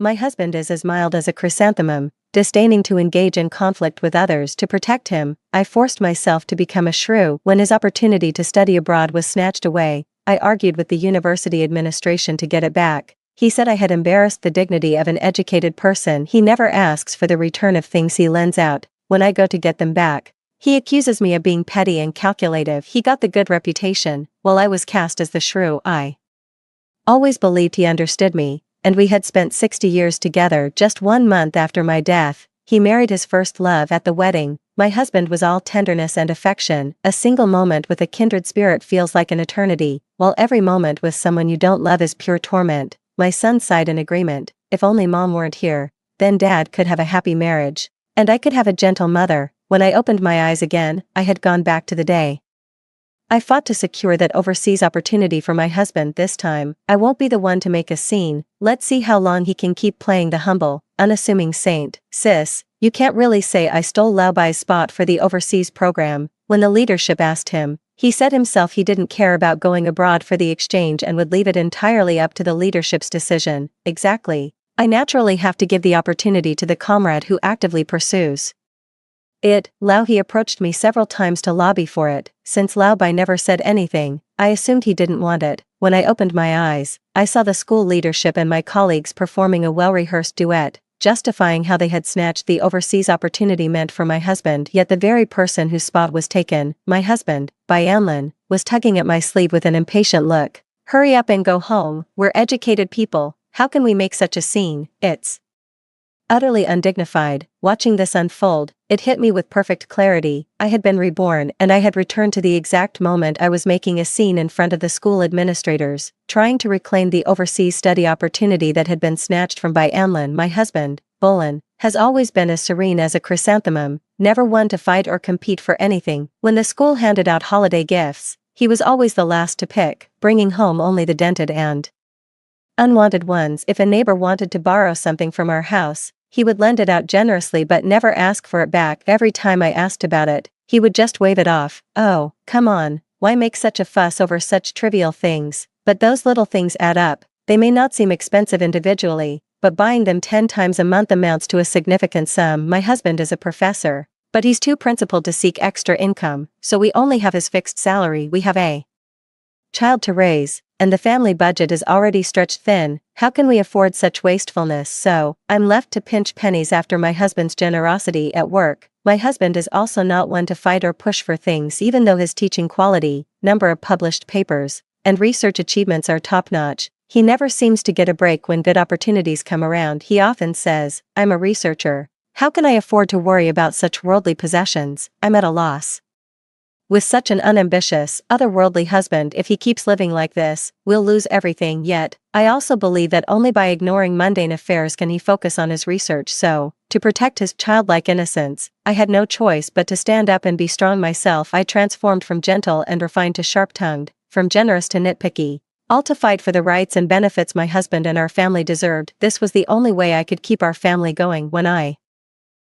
My husband is as mild as a chrysanthemum, disdaining to engage in conflict with others to protect him. I forced myself to become a shrew when his opportunity to study abroad was snatched away. I argued with the university administration to get it back. He said I had embarrassed the dignity of an educated person. He never asks for the return of things he lends out when I go to get them back. He accuses me of being petty and calculative. He got the good reputation, while I was cast as the shrew. I always believed he understood me, and we had spent 60 years together. Just 1 month after my death, he married his first love at the wedding. My husband was all tenderness and affection. A single moment with a kindred spirit feels like an eternity, while every moment with someone you don't love is pure torment. My son sighed in agreement. If only Mom weren't here, then Dad could have a happy marriage, and I could have a gentle mother. When I opened my eyes again, I had gone back to the day I fought to secure that overseas opportunity for my husband. This time, I won't be the one to make a scene. Let's see how long he can keep playing the humble, unassuming saint. Sis, you can't really say I stole Laobai's spot for the overseas program. When the leadership asked him, he said himself he didn't care about going abroad for the exchange and would leave it entirely up to the leadership's decision. Exactly. I naturally have to give the opportunity to the comrade who actively pursues it. He approached me several times to lobby for it. Since Laobai never said anything, I assumed he didn't want it. When I opened my eyes, I saw the school leadership and my colleagues performing a well-rehearsed duet, justifying how they had snatched the overseas opportunity meant for my husband. Yet the very person whose spot was taken, my husband, by Anlin, was tugging at my sleeve with an impatient look. Hurry up and go home. We're educated people. How can we make such a scene? It's utterly undignified. Watching this unfold, it hit me with perfect clarity. I had been reborn, and I had returned to the exact moment I was making a scene in front of the school administrators, trying to reclaim the overseas study opportunity that had been snatched from by Anlin. My husband, Bolin, has always been as serene as a chrysanthemum, never one to fight or compete for anything. When the school handed out holiday gifts, he was always the last to pick, bringing home only the dented and unwanted ones. If a neighbor wanted to borrow something from our house, he would lend it out generously but never ask for it back. Every time I asked about it, he would just wave it off. Oh, come on, why make such a fuss over such trivial things? But those little things add up. They may not seem expensive individually, but buying them 10 times a month amounts to a significant sum. My husband is a professor, but he's too principled to seek extra income, so we only have his fixed salary. We have a child to raise, and the family budget is already stretched thin. How can we afford such wastefulness? So, I'm left to pinch pennies after my husband's generosity at work. My husband is also not one to fight or push for things, even though his teaching quality, number of published papers, and research achievements are top-notch. He never seems to get a break when good opportunities come around. He often says, I'm a researcher. How can I afford to worry about such worldly possessions? I'm at a loss. With such an unambitious, otherworldly husband, if he keeps living like this, we'll lose everything. Yet, I also believe that only by ignoring mundane affairs can he focus on his research. So, to protect his childlike innocence, I had no choice but to stand up and be strong myself. I transformed from gentle and refined to sharp-tongued, from generous to nitpicky, all to fight for the rights and benefits my husband and our family deserved. This was the only way I could keep our family going. When I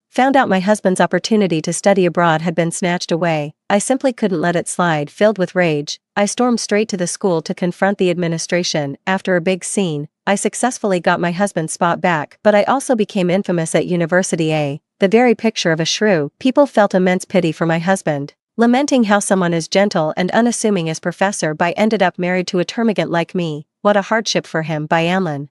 found out my husband's opportunity to study abroad had been snatched away, I simply couldn't let it slide. Filled with rage, I stormed straight to the school to confront the administration. After a big scene, I successfully got my husband's spot back, but I also became infamous at university. The very picture of a shrew. People felt immense pity for my husband, lamenting how someone as gentle and unassuming as Professor Bai ended up married to a termagant like me. What a hardship for him. Bai Anlin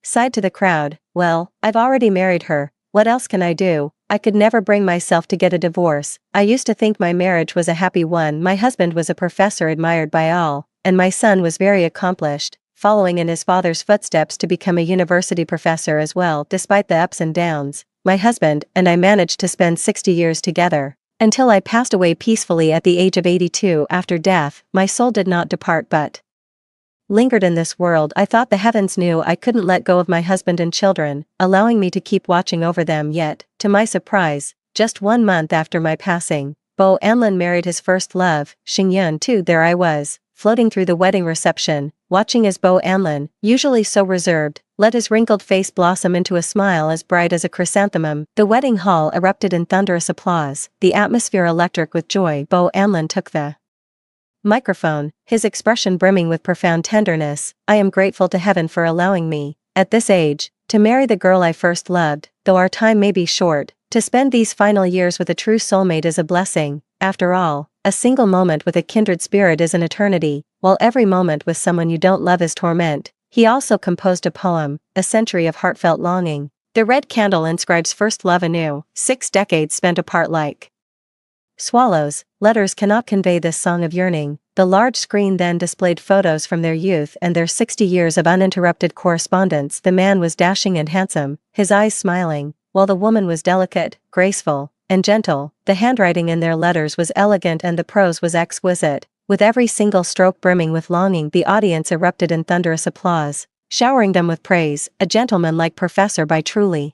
sighed to the crowd. Well, I've already married her. What else can I do? I could never bring myself to get a divorce. I used to think my marriage was a happy one. My husband was a professor admired by all, and my son was very accomplished, following in his father's footsteps to become a university professor as well. Despite the ups and downs, my husband and I managed to spend 60 years together, until I passed away peacefully at the age of 82. After death, my soul did not depart but lingered in this world. I thought the heavens knew I couldn't let go of my husband and children, allowing me to keep watching over them. Yet, to my surprise, just 1 month after my passing, Bo Anlin married his first love, Xingyun too. There I was, floating through the wedding reception, watching as Bo Anlin, usually so reserved, let his wrinkled face blossom into a smile as bright as a chrysanthemum. The wedding hall erupted in thunderous applause, the atmosphere electric with joy. Bo Anlin took the microphone, his expression brimming with profound tenderness. I am grateful to heaven for allowing me, at this age, To marry the girl I first loved, though our time may be short, to spend these final years with a true soulmate is a blessing. After all, a single moment with a kindred spirit is an eternity, while every moment with someone you don't love is torment. He also composed a poem, A Century of Heartfelt Longing. The red candle inscribes first love anew, 6 decades spent apart like swallows. Letters cannot convey this song of yearning. The large screen then displayed photos from their youth and their 60 years of uninterrupted correspondence. The man was dashing and handsome, his eyes smiling, while the woman was delicate, graceful, and gentle. The handwriting in their letters was elegant and the prose was exquisite. With every single stroke brimming with longing, the audience erupted in thunderous applause, showering them with praise. A gentleman like Professor Bai truly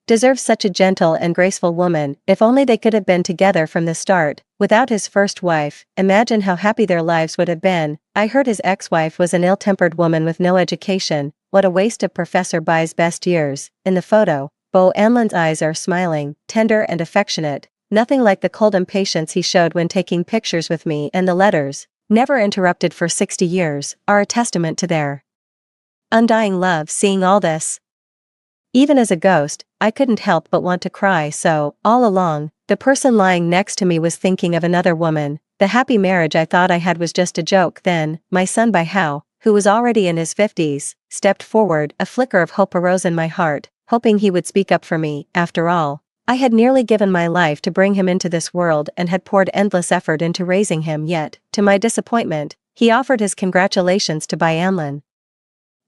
deserves such a gentle and graceful woman. If only they could have been together from the start, without his first wife. Imagine how happy their lives would have been. I heard his ex-wife was an ill-tempered woman with no education. What a waste of Professor Bai's best years. In the photo, Bo Anlin's eyes are smiling, tender and affectionate, nothing like the cold impatience he showed when taking pictures with me, and the letters, never interrupted for 60 years, are a testament to their undying love. Seeing all this, even as a ghost, I couldn't help but want to cry. So, all along, the person lying next to me was thinking of another woman. The happy marriage I thought I had was just a joke. Then, my son Bai Hao, who was already in his 50s, stepped forward. A flicker of hope arose in my heart, hoping he would speak up for me. After all, I had nearly given my life to bring him into this world and had poured endless effort into raising him. Yet, to my disappointment, he offered his congratulations to Bai Anlin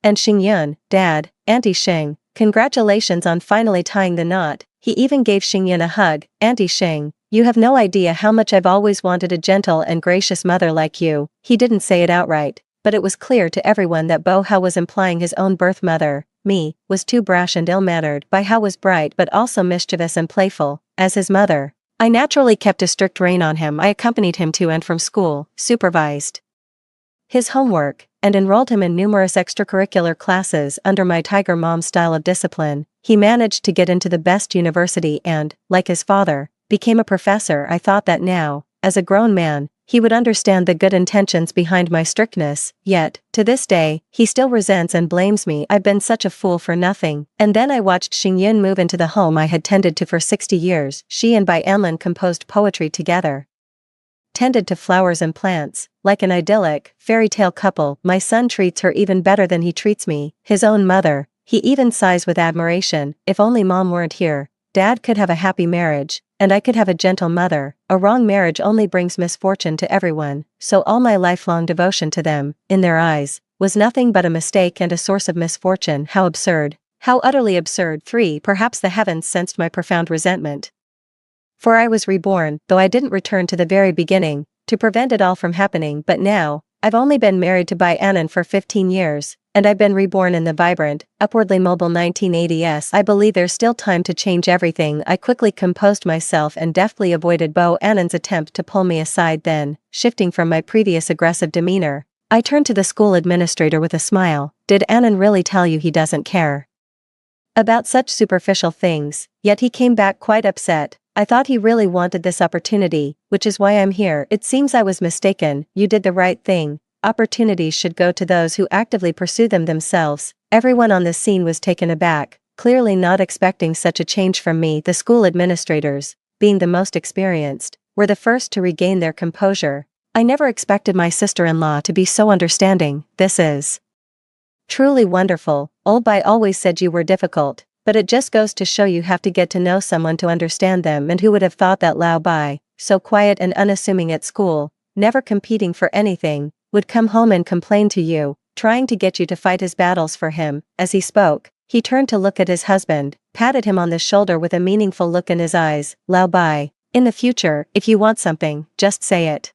and Xingyun. Dad, Auntie Xing, congratulations on finally tying the knot. He even gave Xingyun a hug. Auntie Xing, you have no idea how much I've always wanted a gentle and gracious mother like you. He didn't say it outright, but it was clear to everyone that Bo Hao was implying his own birth mother, me, was too brash and ill-mannered. Bai Hao was bright but also mischievous and playful. As his mother, I naturally kept a strict rein on him. I accompanied him to and from school, supervised his homework, and enrolled him in numerous extracurricular classes under my tiger mom style of discipline. He managed to get into the best university and, like his father, became a professor. I thought that now, as a grown man, he would understand the good intentions behind my strictness, yet, to this day, he still resents and blames me. I've been such a fool for nothing. And then I watched Xingyun move into the home I had tended to for 60 years. She and Bai Anlin composed poetry together, tended to flowers and plants, like an idyllic, fairy tale couple. My son treats her even better than he treats me, his own mother. He even sighs with admiration. If only Mom weren't here, Dad could have a happy marriage, and I could have a gentle mother. A wrong marriage only brings misfortune to everyone, so all my lifelong devotion to them, in their eyes, was nothing but a mistake and a source of misfortune. How absurd. How utterly absurd. 3. Perhaps the heavens sensed my profound resentment, for I was reborn, though I didn't return to the very beginning, to prevent it all from happening. But now, I've only been married to Bai Anlin for 15 years, and I've been reborn in the vibrant, upwardly mobile 1980s. I believe there's still time to change everything. I quickly composed myself and deftly avoided Bo Annan's attempt to pull me aside. Then, shifting from my previous aggressive demeanor, I turned to the school administrator with a smile. Did Annan really tell you he doesn't care about such superficial things? Yet he came back quite upset. I thought he really wanted this opportunity, which is why I'm here. It seems I was mistaken. You did the right thing. Opportunities should go to those who actively pursue them themselves. Everyone on the scene was taken aback, clearly not expecting such a change from me. The school administrators, being the most experienced, were the first to regain their composure. I never expected my sister-in-law to be so understanding. This is truly wonderful. Old Bai always said you were difficult, but it just goes to show you have to get to know someone to understand them. And who would have thought that Lao Bai, so quiet and unassuming at school, never competing for anything, would come home and complain to you, trying to get you to fight his battles for him. As he spoke, he turned to look at his husband, patted him on the shoulder with a meaningful look in his eyes. Lao Bai, in the future, if you want something, just say it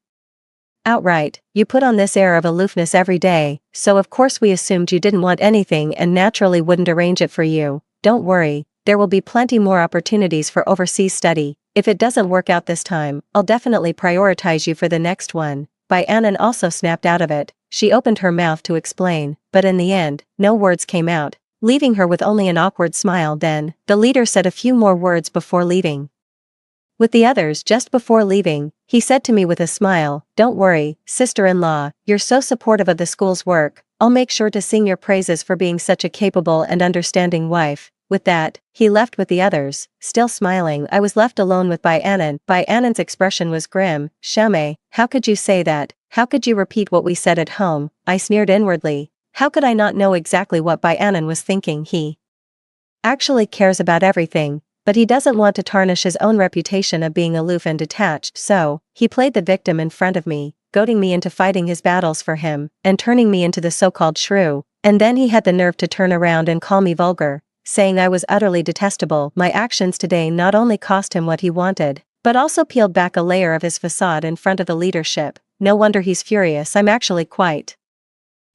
outright. You put on this air of aloofness every day, so of course we assumed you didn't want anything and naturally wouldn't arrange it for you. Don't worry, there will be plenty more opportunities for overseas study. If it doesn't work out this time, I'll definitely prioritize you for the next one. Bai Annan also snapped out of it. She opened her mouth to explain, but in the end, no words came out, leaving her with only an awkward smile. Then, the leader said a few more words before leaving. With the others just before leaving, he said to me with a smile, "Don't worry, sister-in-law, you're so supportive of the school's work. I'll make sure to sing your praises for being such a capable and understanding wife." With that, he left with the others. Still smiling, I was left alone with Bai Annan. Bai Annan's expression was grim. "Shame, how could you say that? How could you repeat what we said at home?" I sneered inwardly. How could I not know exactly what Bai Annan was thinking? He actually cares about everything, but he doesn't want to tarnish his own reputation of being aloof and detached, so he played the victim in front of me, goading me into fighting his battles for him, and turning me into the so-called shrew, and then he had the nerve to turn around and call me vulgar, saying I was utterly detestable. My actions today not only cost him what he wanted, but also peeled back a layer of his facade in front of the leadership. No wonder he's furious. I'm actually quite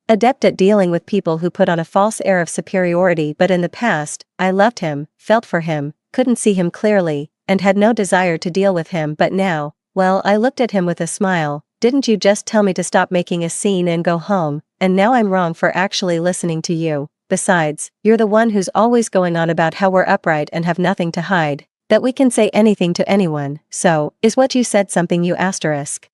adept at dealing with people who put on a false air of superiority, but in the past, I loved him, felt for him, couldn't see him clearly, and had no desire to deal with him. But now, well, I looked at him with a smile. Didn't you just tell me to stop making a scene and go home? And now I'm wrong for actually listening to you. Besides, you're the one who's always going on about how we're upright and have nothing to hide, that we can say anything to anyone. So, is what you said something you asterisk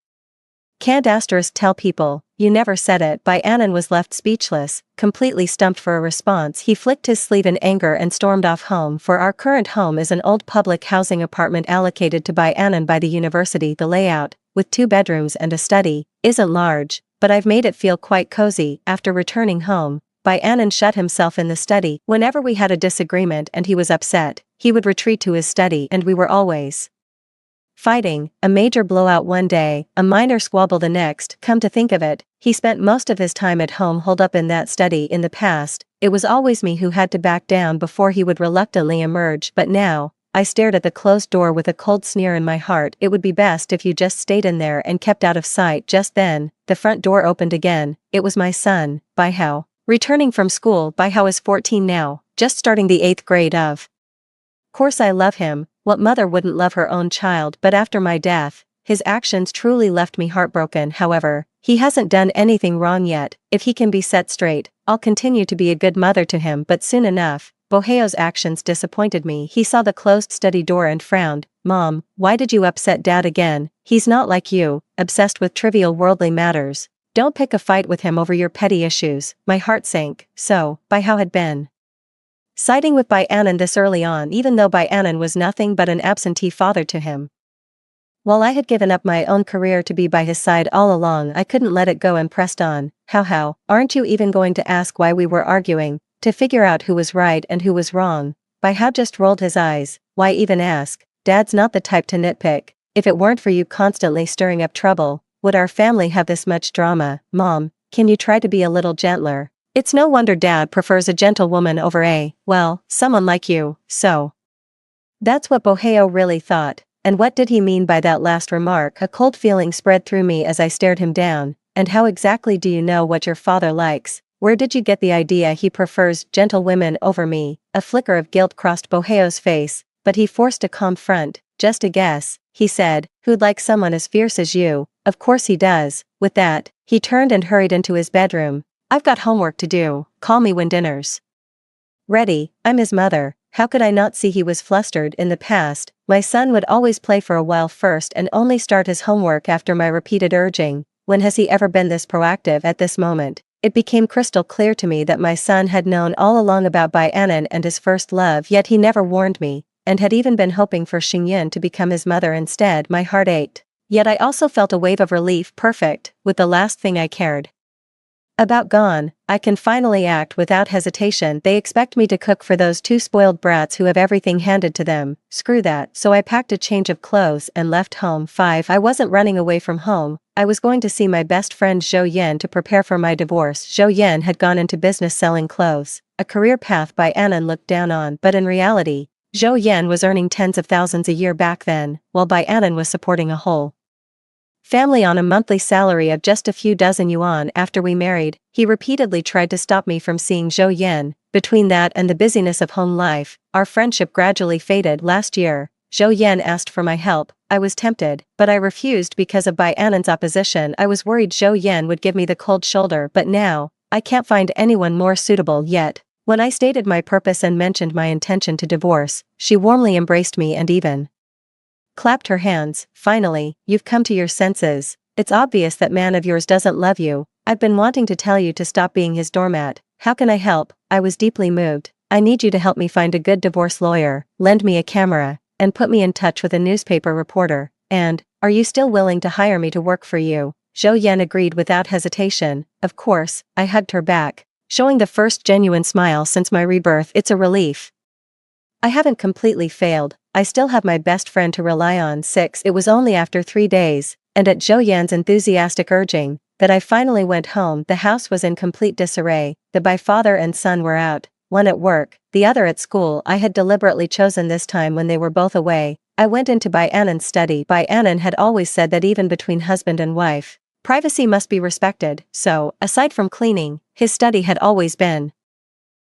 can't asterisk tell people? You never said it. Bai Annan was left speechless, completely stumped for a response. He flicked his sleeve in anger and stormed off home. For our current home is an old public housing apartment allocated to Bai Annan by the university. The layout, with 2 bedrooms and a study, isn't large, but I've made it feel quite cozy. After returning home, Bai Annan shut himself in the study. Whenever we had a disagreement and he was upset, he would retreat to his study, and we were always fighting. A major blowout one day, a minor squabble the next. Come to think of it, he spent most of his time at home holed up in that study. In the past, it was always me who had to back down before he would reluctantly emerge, but now, I stared at the closed door with a cold sneer in my heart. It would be best if you just stayed in there and kept out of sight. Just then, the front door opened again. It was my son, Bai Hao, returning from school. Bai Hao is 14 now, just starting the 8th grade. Of course I love him. What mother wouldn't love her own child? But after my death, his actions truly left me heartbroken. However, he hasn't done anything wrong yet. If he can be set straight, I'll continue to be a good mother to him. But soon enough, Boheo's actions disappointed me. He saw the closed study door and frowned. "Mom, why did you upset Dad again? He's not like you, obsessed with trivial worldly matters. Don't pick a fight with him over your petty issues." My heart sank. So, Bai Hao had been siding with Bai Annan this early on, even though Bai Annan was nothing but an absentee father to him. While I had given up my own career to be by his side all along, I couldn't let it go and pressed on. How, aren't you even going to ask why we were arguing, to figure out who was right and who was wrong? Bai Hao just rolled his eyes. Why even ask? Dad's not the type to nitpick. If it weren't for you constantly stirring up trouble, would our family have this much drama? Mom, can you try to be a little gentler? It's no wonder Dad prefers a gentle woman over someone like you. So that's what Boheo really thought. And what did he mean by that last remark? A cold feeling spread through me as I stared him down. And how exactly do you know what your father likes? Where did you get the idea he prefers gentle women over me? A flicker of guilt crossed Boheo's face, but he forced a calm front. Just a guess, he said. Who'd like someone as fierce as you? Of course he does. With that, he turned and hurried into his bedroom. I've got homework to do. Call me when dinner's ready. I'm his mother. How could I not see he was flustered? In the past, my son would always play for a while first and only start his homework after my repeated urging. When has he ever been this proactive? At this moment, it became crystal clear to me that my son had known all along about Bai Annan and his first love, yet he never warned me, and had even been hoping for Xingyan to become his mother instead. My heart ached. Yet I also felt a wave of relief. Perfect, with the last thing I cared about gone, I can finally act without hesitation. They expect me to cook for those 2 spoiled brats who have everything handed to them. Screw that. So I packed a change of clothes and left home. 5. I wasn't running away from home. I was going to see my best friend Zhou Yan to prepare for my divorce. Zhou Yan had gone into business selling clothes, a career path Bai Annan looked down on, but in reality, Zhou Yan was earning tens of thousands a year back then, while Bai Annan was supporting a whole family on a monthly salary of just a few dozen yuan. After we married, he repeatedly tried to stop me from seeing Zhou Yan. Between that and the busyness of home life, our friendship gradually faded. Last year, Zhou Yan asked for my help. I was tempted, but I refused because of Bai Annan's opposition. I was worried Zhou Yan would give me the cold shoulder, but now, I can't find anyone more suitable. Yet, when I stated my purpose and mentioned my intention to divorce, she warmly embraced me and even clapped her hands. Finally, you've come to your senses. It's obvious that man of yours doesn't love you. I've been wanting to tell you to stop being his doormat. How can I help? I was deeply moved. I need you to help me find a good divorce lawyer, lend me a camera, and put me in touch with a newspaper reporter. And, are you still willing to hire me to work for you? Zhou Yan agreed without hesitation. Of course, I hugged her back, showing the first genuine smile since my rebirth. It's a relief. I haven't completely failed. I still have my best friend to rely on. 6. It was only after 3 days, and at Zhou Yan's enthusiastic urging, that I finally went home. The house was in complete disarray. The father and son were out, one at work, the other at school. I had deliberately chosen this time when they were both away. I went into Bai Annan's study. Bai Annan had always said that even between husband and wife, privacy must be respected, so, aside from cleaning, his study had always been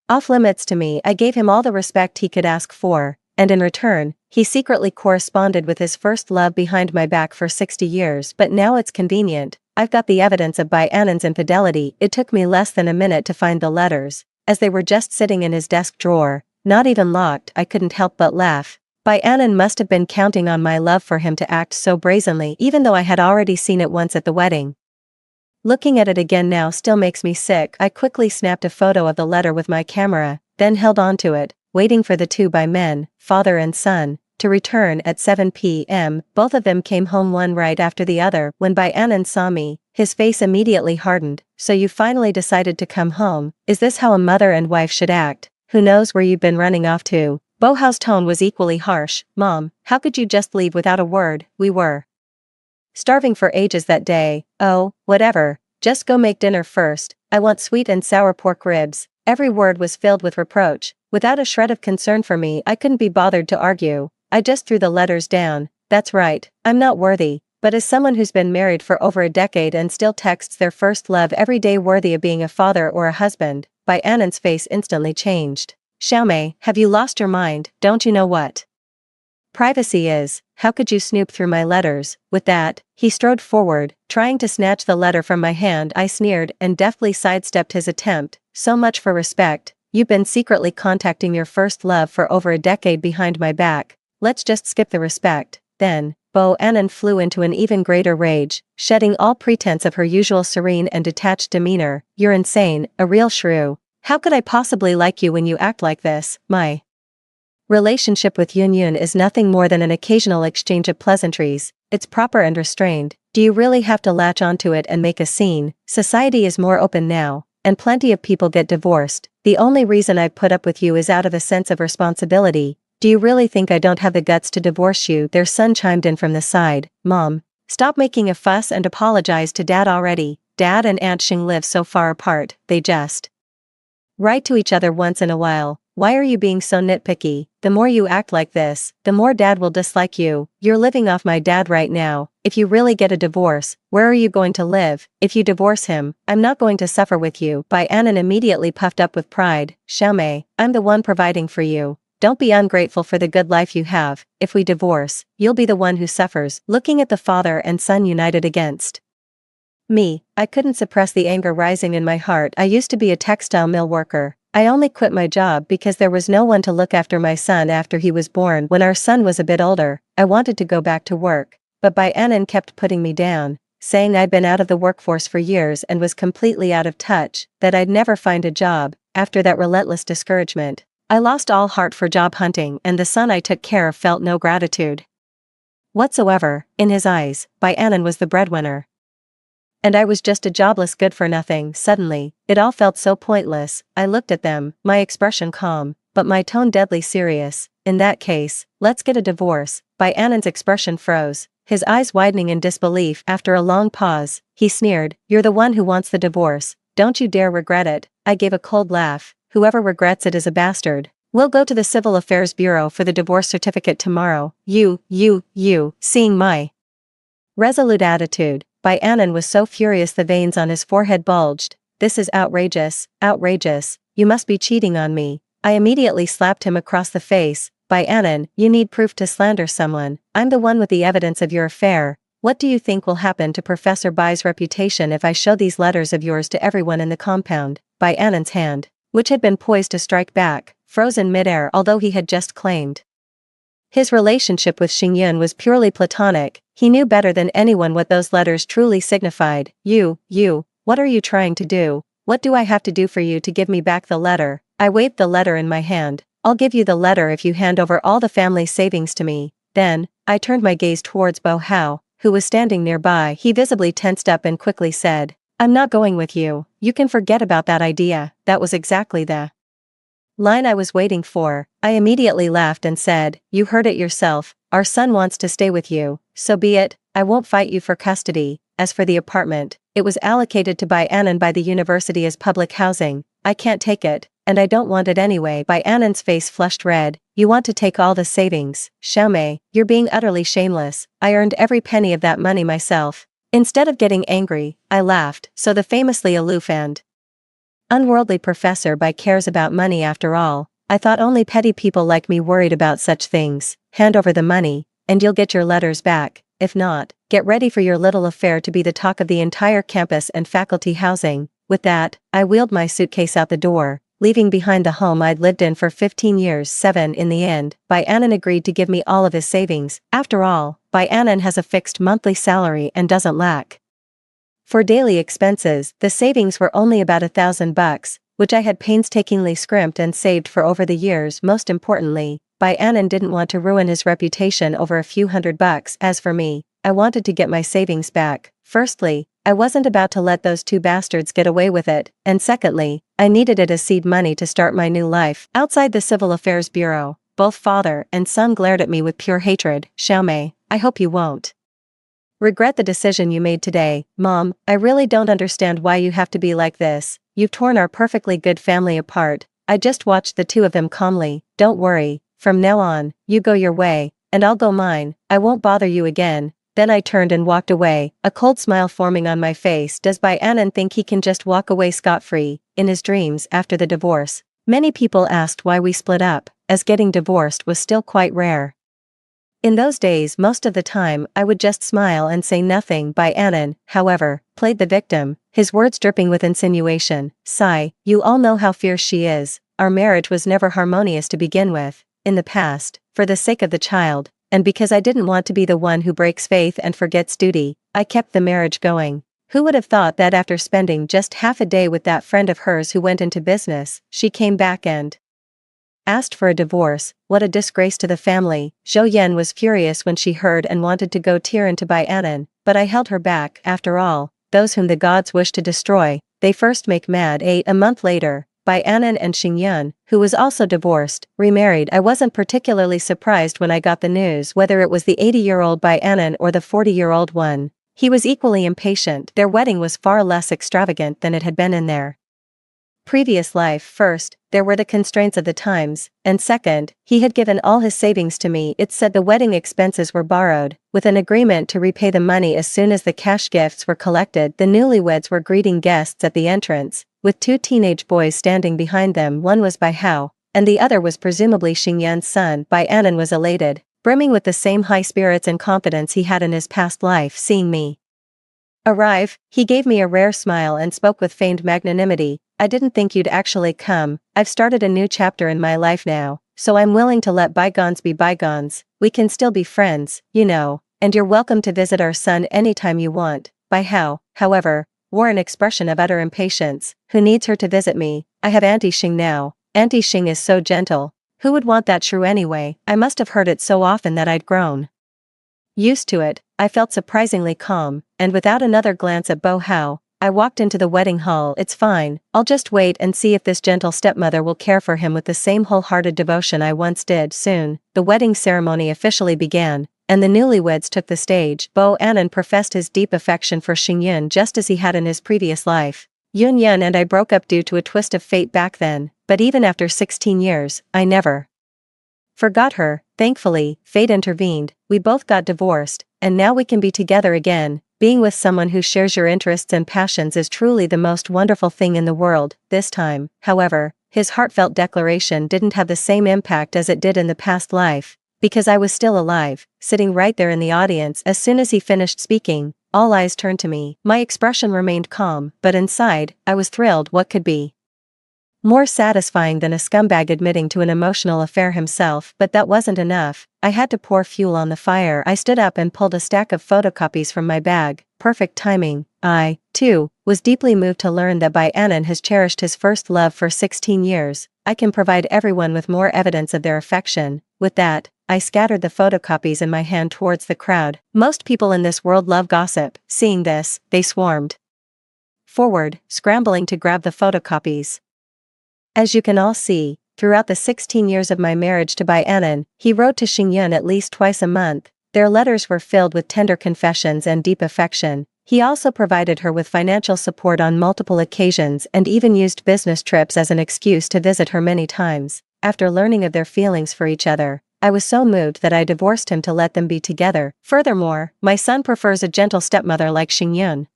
off limits to me. I gave him all the respect he could ask for, and in return, he secretly corresponded with his first love behind my back for 60 years. But now it's convenient, I've got the evidence of Bai Annan's infidelity. It took me less than a minute to find the letters, as they were just sitting in his desk drawer, not even locked. I couldn't help but laugh. Bai Annan must have been counting on my love for him to act so brazenly, even though I had already seen it once at the wedding. Looking at it again now still makes me sick. I quickly snapped a photo of the letter with my camera, then held onto it, waiting for the two Bai men, father and son, to return at 7 p.m. Both of them came home one right after the other. When Bai Annan saw me, his face immediately hardened. So you finally decided to come home? Is this how a mother and wife should act? Who knows where you've been running off to? Bohao's tone was equally harsh. Mom, how could you just leave without a word? We were starving for ages that day. Oh, whatever, just go make dinner first. I want sweet and sour pork ribs. Every word was filled with reproach. Without a shred of concern for me, I couldn't be bothered to argue. I just threw the letters down. That's right, I'm not worthy, but as someone who's been married for over a decade and still texts their first love every day, worthy of being a father or a husband. Bai Annan's face instantly changed. Xiaomei, have you lost your mind? Don't you know what privacy is? How could you snoop through my letters? With that, he strode forward, trying to snatch the letter from my hand. I sneered and deftly sidestepped his attempt. So much for respect. You've been secretly contacting your first love for over a decade behind my back. Let's just skip the respect. Then, Bai Annan flew into an even greater rage, shedding all pretense of her usual serene and detached demeanor. You're insane, a real shrew. How could I possibly like you when you act like this? My relationship with Yun Yun is nothing more than an occasional exchange of pleasantries. It's proper and restrained. Do you really have to latch onto it and make a scene? Society is more open now, and plenty of people get divorced. The only reason I put up with you is out of a sense of responsibility. Do you really think I don't have the guts to divorce you? Their son chimed in from the side. Mom, stop making a fuss and apologize to Dad already. Dad and Aunt Xing live so far apart, they just write to each other once in a while. Why are you being so nitpicky? The more you act like this, the more Dad will dislike you. You're living off my dad right now. If you really get a divorce, where are you going to live? If you divorce him, I'm not going to suffer with you. Bai Annan immediately puffed up with pride. Xiaomei, I'm the one providing for you. Don't be ungrateful for the good life you have. If we divorce, you'll be the one who suffers. Looking at the father and son united against me, I couldn't suppress the anger rising in my heart. I used to be a textile mill worker. I only quit my job because there was no one to look after my son after he was born. When our son was a bit older, I wanted to go back to work, but Bai Annan kept putting me down, saying I'd been out of the workforce for years and was completely out of touch, that I'd never find a job. After that relentless discouragement, I lost all heart for job hunting, and the son I took care of felt no gratitude whatsoever. In his eyes, Bai Annan was the breadwinner, and I was just a jobless good-for-nothing. Suddenly, it all felt so pointless. I looked at them, my expression calm, but my tone deadly serious. In that case, let's get a divorce. Bai Annan's expression froze, his eyes widening in disbelief. After a long pause, he sneered, "You're the one who wants the divorce. Don't you dare regret it." I gave a cold laugh. Whoever regrets it is a bastard. We'll go to the Civil Affairs Bureau for the divorce certificate tomorrow. Seeing my resolute attitude, Bai Annan was so furious the veins on his forehead bulged. This is outrageous, outrageous. You must be cheating on me. I immediately slapped him across the face. Bai Annan, you need proof to slander someone. I'm the one with the evidence of your affair. What do you think will happen to Professor Bai's reputation if I show these letters of yours to everyone in the compound? Bai Annan's hand, which had been poised to strike back, froze in midair. Although he had just claimed his relationship with Xingyun was purely platonic, he knew better than anyone what those letters truly signified. What are you trying to do? What do I have to do for you to give me back the letter? I waved the letter in my hand. I'll give you the letter if you hand over all the family savings to me. Then, I turned my gaze towards Bo Hao, who was standing nearby. He visibly tensed up and quickly said, I'm not going with you. You can forget about that idea. That was exactly the line I was waiting for. I immediately laughed and said, you heard it yourself. Our son wants to stay with you, so be it. I won't fight you for custody. As for the apartment, it was allocated to Bai Anan by the university as public housing. I can't take it, and I don't want it anyway. Bai Anan's face flushed red. You want to take all the savings, Xiaomei, you're being utterly shameless. I earned every penny of that money myself. Instead of getting angry, I laughed. So the famously aloof and unworldly Professor Bai cares about money after all. I thought only petty people like me worried about such things. Hand over the money, and you'll get your letters back. If not, get ready for your little affair to be the talk of the entire campus and faculty housing. With that, I wheeled my suitcase out the door, leaving behind the home I'd lived in for 15 years. 7 In the end, Bai Anan agreed to give me all of his savings. After all, Bai Anan has a fixed monthly salary and doesn't lack for daily expenses. The savings were only about $1,000, which I had painstakingly scrimped and saved for over the years. Most importantly, Bai Anan didn't want to ruin his reputation over a few $100. As for me, I wanted to get my savings back. Firstly, I wasn't about to let those two bastards get away with it, and secondly, I needed it as seed money to start my new life. Outside the Civil Affairs Bureau, both father and son glared at me with pure hatred. Xiaomei, I hope you won't regret the decision you made today. Mom, I really don't understand why you have to be like this. You've torn our perfectly good family apart. I just watched the two of them calmly. Don't worry, from now on, you go your way, and I'll go mine. I won't bother you again. Then I turned and walked away, a cold smile forming on my face. Does Bai Anan think he can just walk away scot-free? In his dreams after the divorce, many people asked why we split up, as getting divorced was still quite rare. In those days, most of the time, I would just smile and say nothing. Bai Anan, however, played the victim, his words dripping with insinuation. Sigh, you all know how fierce she is. Our marriage was never harmonious to begin with. In the past, for the sake of the child, and because I didn't want to be the one who breaks faith and forgets duty, I kept the marriage going. Who would have thought that after spending just half a day with that friend of hers who went into business, she came back and asked for a divorce? What a disgrace to the family. Zhou Yan was furious when she heard and wanted to go tear into Bai Anan, but I held her back. After all, those whom the gods wish to destroy, they first make mad. A month later, Bai Anan and Xingyun, who was also divorced, remarried. I wasn't particularly surprised when I got the news, whether it was the 80-year-old Bai Anan or the 40-year-old one. He was equally impatient. Their wedding was far less extravagant than it had been in their previous life. First, there were the constraints of the times, and second, he had given all his savings to me. It said the wedding expenses were borrowed, with an agreement to repay the money as soon as the cash gifts were collected. The newlyweds were greeting guests at the entrance, with two teenage boys standing behind them. One was Bai Hao, and the other was presumably Xingyun's son. Bai Anan was elated, brimming with the same high spirits and confidence he had in his past life. Seeing me arrive, he gave me a rare smile and spoke with feigned magnanimity. I didn't think you'd actually come. I've started a new chapter in my life now, so I'm willing to let bygones be bygones. We can still be friends, you know, and you're welcome to visit our son anytime you want. Bai Hao, however, wore an expression of utter impatience. Who needs her to visit me? I have Auntie Xing now. Auntie Xing is so gentle. Who would want that shrew anyway? I must have heard it so often that I'd grown used to it. I felt surprisingly calm, and without another glance at Bo Hao, I walked into the wedding hall. It's fine, I'll just wait and see if this gentle stepmother will care for him with the same wholehearted devotion I once did. Soon, the wedding ceremony officially began, and the newlyweds took the stage. Bo Anan professed his deep affection for Xingyun just as he had in his previous life. Yun Yun and I broke up due to a twist of fate back then, but even after 16 years, I never forgot her. Thankfully, fate intervened, we both got divorced, and now we can be together again. Being with someone who shares your interests and passions is truly the most wonderful thing in the world. This time, however, his heartfelt declaration didn't have the same impact as it did in the past life, because I was still alive, sitting right there in the audience. As soon as he finished speaking, all eyes turned to me. My expression remained calm, but inside, I was thrilled. What could be More satisfying than a scumbag admitting to an emotional affair himself, but that wasn't enough. I had to pour fuel on the fire. I stood up and pulled a stack of photocopies from my bag. Perfect timing. I, too, was deeply moved to learn that Annan has cherished his first love for 16 years. I can provide everyone with more evidence of their affection. With that, I scattered the photocopies in my hand towards the crowd. Most people in this world love gossip. Seeing this, they swarmed forward, scrambling to grab the photocopies. As you can all see, throughout the 16 years of my marriage to Annan, he wrote to Xingyun at least twice a month. Their letters were filled with tender confessions and deep affection. He also provided her with financial support on multiple occasions and even used business trips as an excuse to visit her many times. After learning of their feelings for each other, I was so moved that I divorced him to let them be together. Furthermore, my son prefers a gentle stepmother like Xingyun.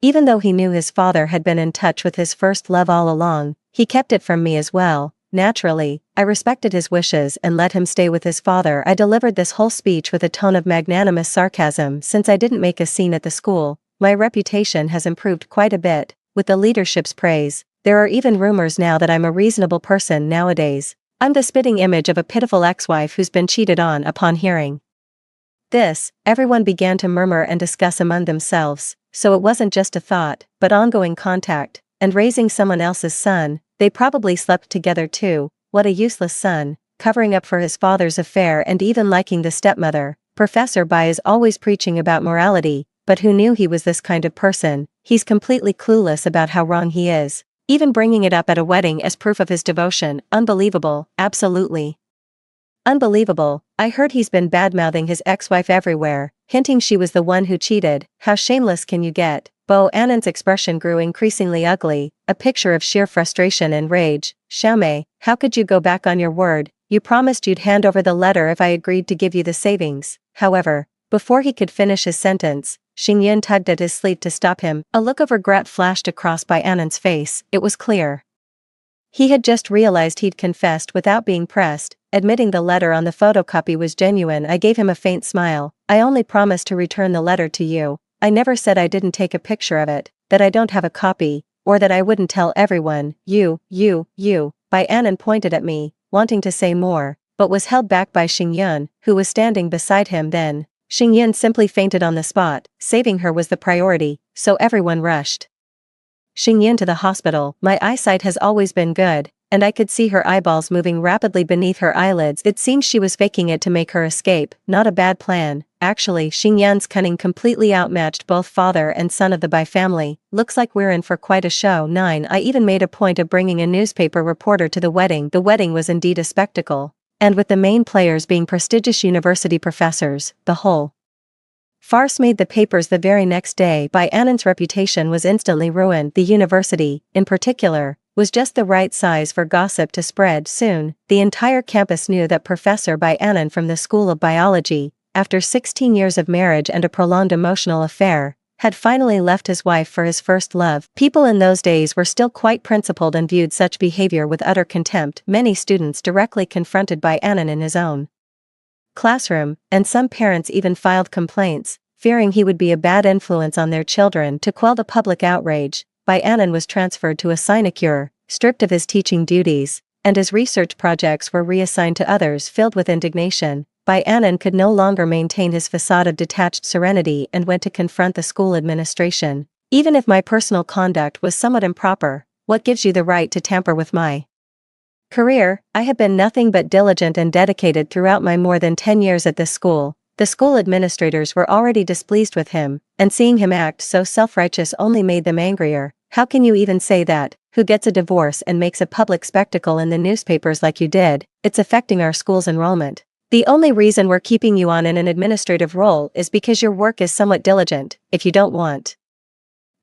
Even though he knew his father had been in touch with his first love all along, he kept it from me as well. Naturally, I respected his wishes and let him stay with his father. I delivered this whole speech with a tone of magnanimous sarcasm since I didn't make a scene at the school. My reputation has improved quite a bit, with the leadership's praise. There are even rumors now that I'm a reasonable person nowadays. I'm the spitting image of a pitiful ex-wife who's been cheated on. Upon hearing this, everyone began to murmur and discuss among themselves, so it wasn't just a thought, but ongoing contact, and raising someone else's son. They probably slept together too. What a useless son, covering up for his father's affair and even liking the stepmother. Professor Bai is always preaching about morality, but who knew he was this kind of person? He's completely clueless about how wrong he is. Even bringing it up at a wedding as proof of his devotion. Unbelievable, absolutely unbelievable. I heard he's been bad-mouthing his ex-wife everywhere, hinting she was the one who cheated. How shameless can you get? Annan's expression grew increasingly ugly, a picture of sheer frustration and rage. Xiaomei, how could you go back on your word? You promised you'd hand over the letter if I agreed to give you the savings. However, before he could finish his sentence, Xingyun tugged at his sleeve to stop him. A look of regret flashed across Annan's face. It was clear he had just realized he'd confessed without being pressed. Admitting the letter on the photocopy was genuine. I gave him a faint smile. I only promised to return the letter to you. I never said I didn't take a picture of it, that I don't have a copy, or that I wouldn't tell everyone. You. Annan pointed at me, wanting to say more, but was held back by Xingyun, who was standing beside him. Then Xingyun simply fainted on the spot. Saving her was the priority, so everyone rushed Xingyun to the hospital. My eyesight has always been good, and I could see her eyeballs moving rapidly beneath her eyelids. It seems she was faking it to make her escape. Not a bad plan. Actually, Xingyun's cunning completely outmatched both father and son of the Bai family. Looks like we're in for quite a show. 9. I even made a point of bringing a newspaper reporter to the wedding. The wedding was indeed a spectacle, and with the main players being prestigious university professors, the whole farce made the papers the very next day. Annan's reputation was instantly ruined. The university, in particular, was just the right size for gossip to spread. Soon, the entire campus knew that Professor Annan from the School of Biology, after 16 years of marriage and a prolonged emotional affair, had finally left his wife for his first love. People in those days were still quite principled and viewed such behavior with utter contempt. Many students directly confronted Annan in his own classroom, and some parents even filed complaints, fearing he would be a bad influence on their children. To quell the public outrage, Annan was transferred to a sinecure, stripped of his teaching duties, and his research projects were reassigned to others. Filled with indignation, Annan could no longer maintain his facade of detached serenity and went to confront the school administration. Even if my personal conduct was somewhat improper, what gives you the right to tamper with my career? I have been nothing but diligent and dedicated throughout my more than 10 years at this school. The school administrators were already displeased with him, and seeing him act so self-righteous only made them angrier. How can you even say that? Who gets a divorce and makes a public spectacle in the newspapers like you did? It's affecting our school's enrollment. The only reason we're keeping you on in an administrative role is because your work is somewhat diligent. If you don't want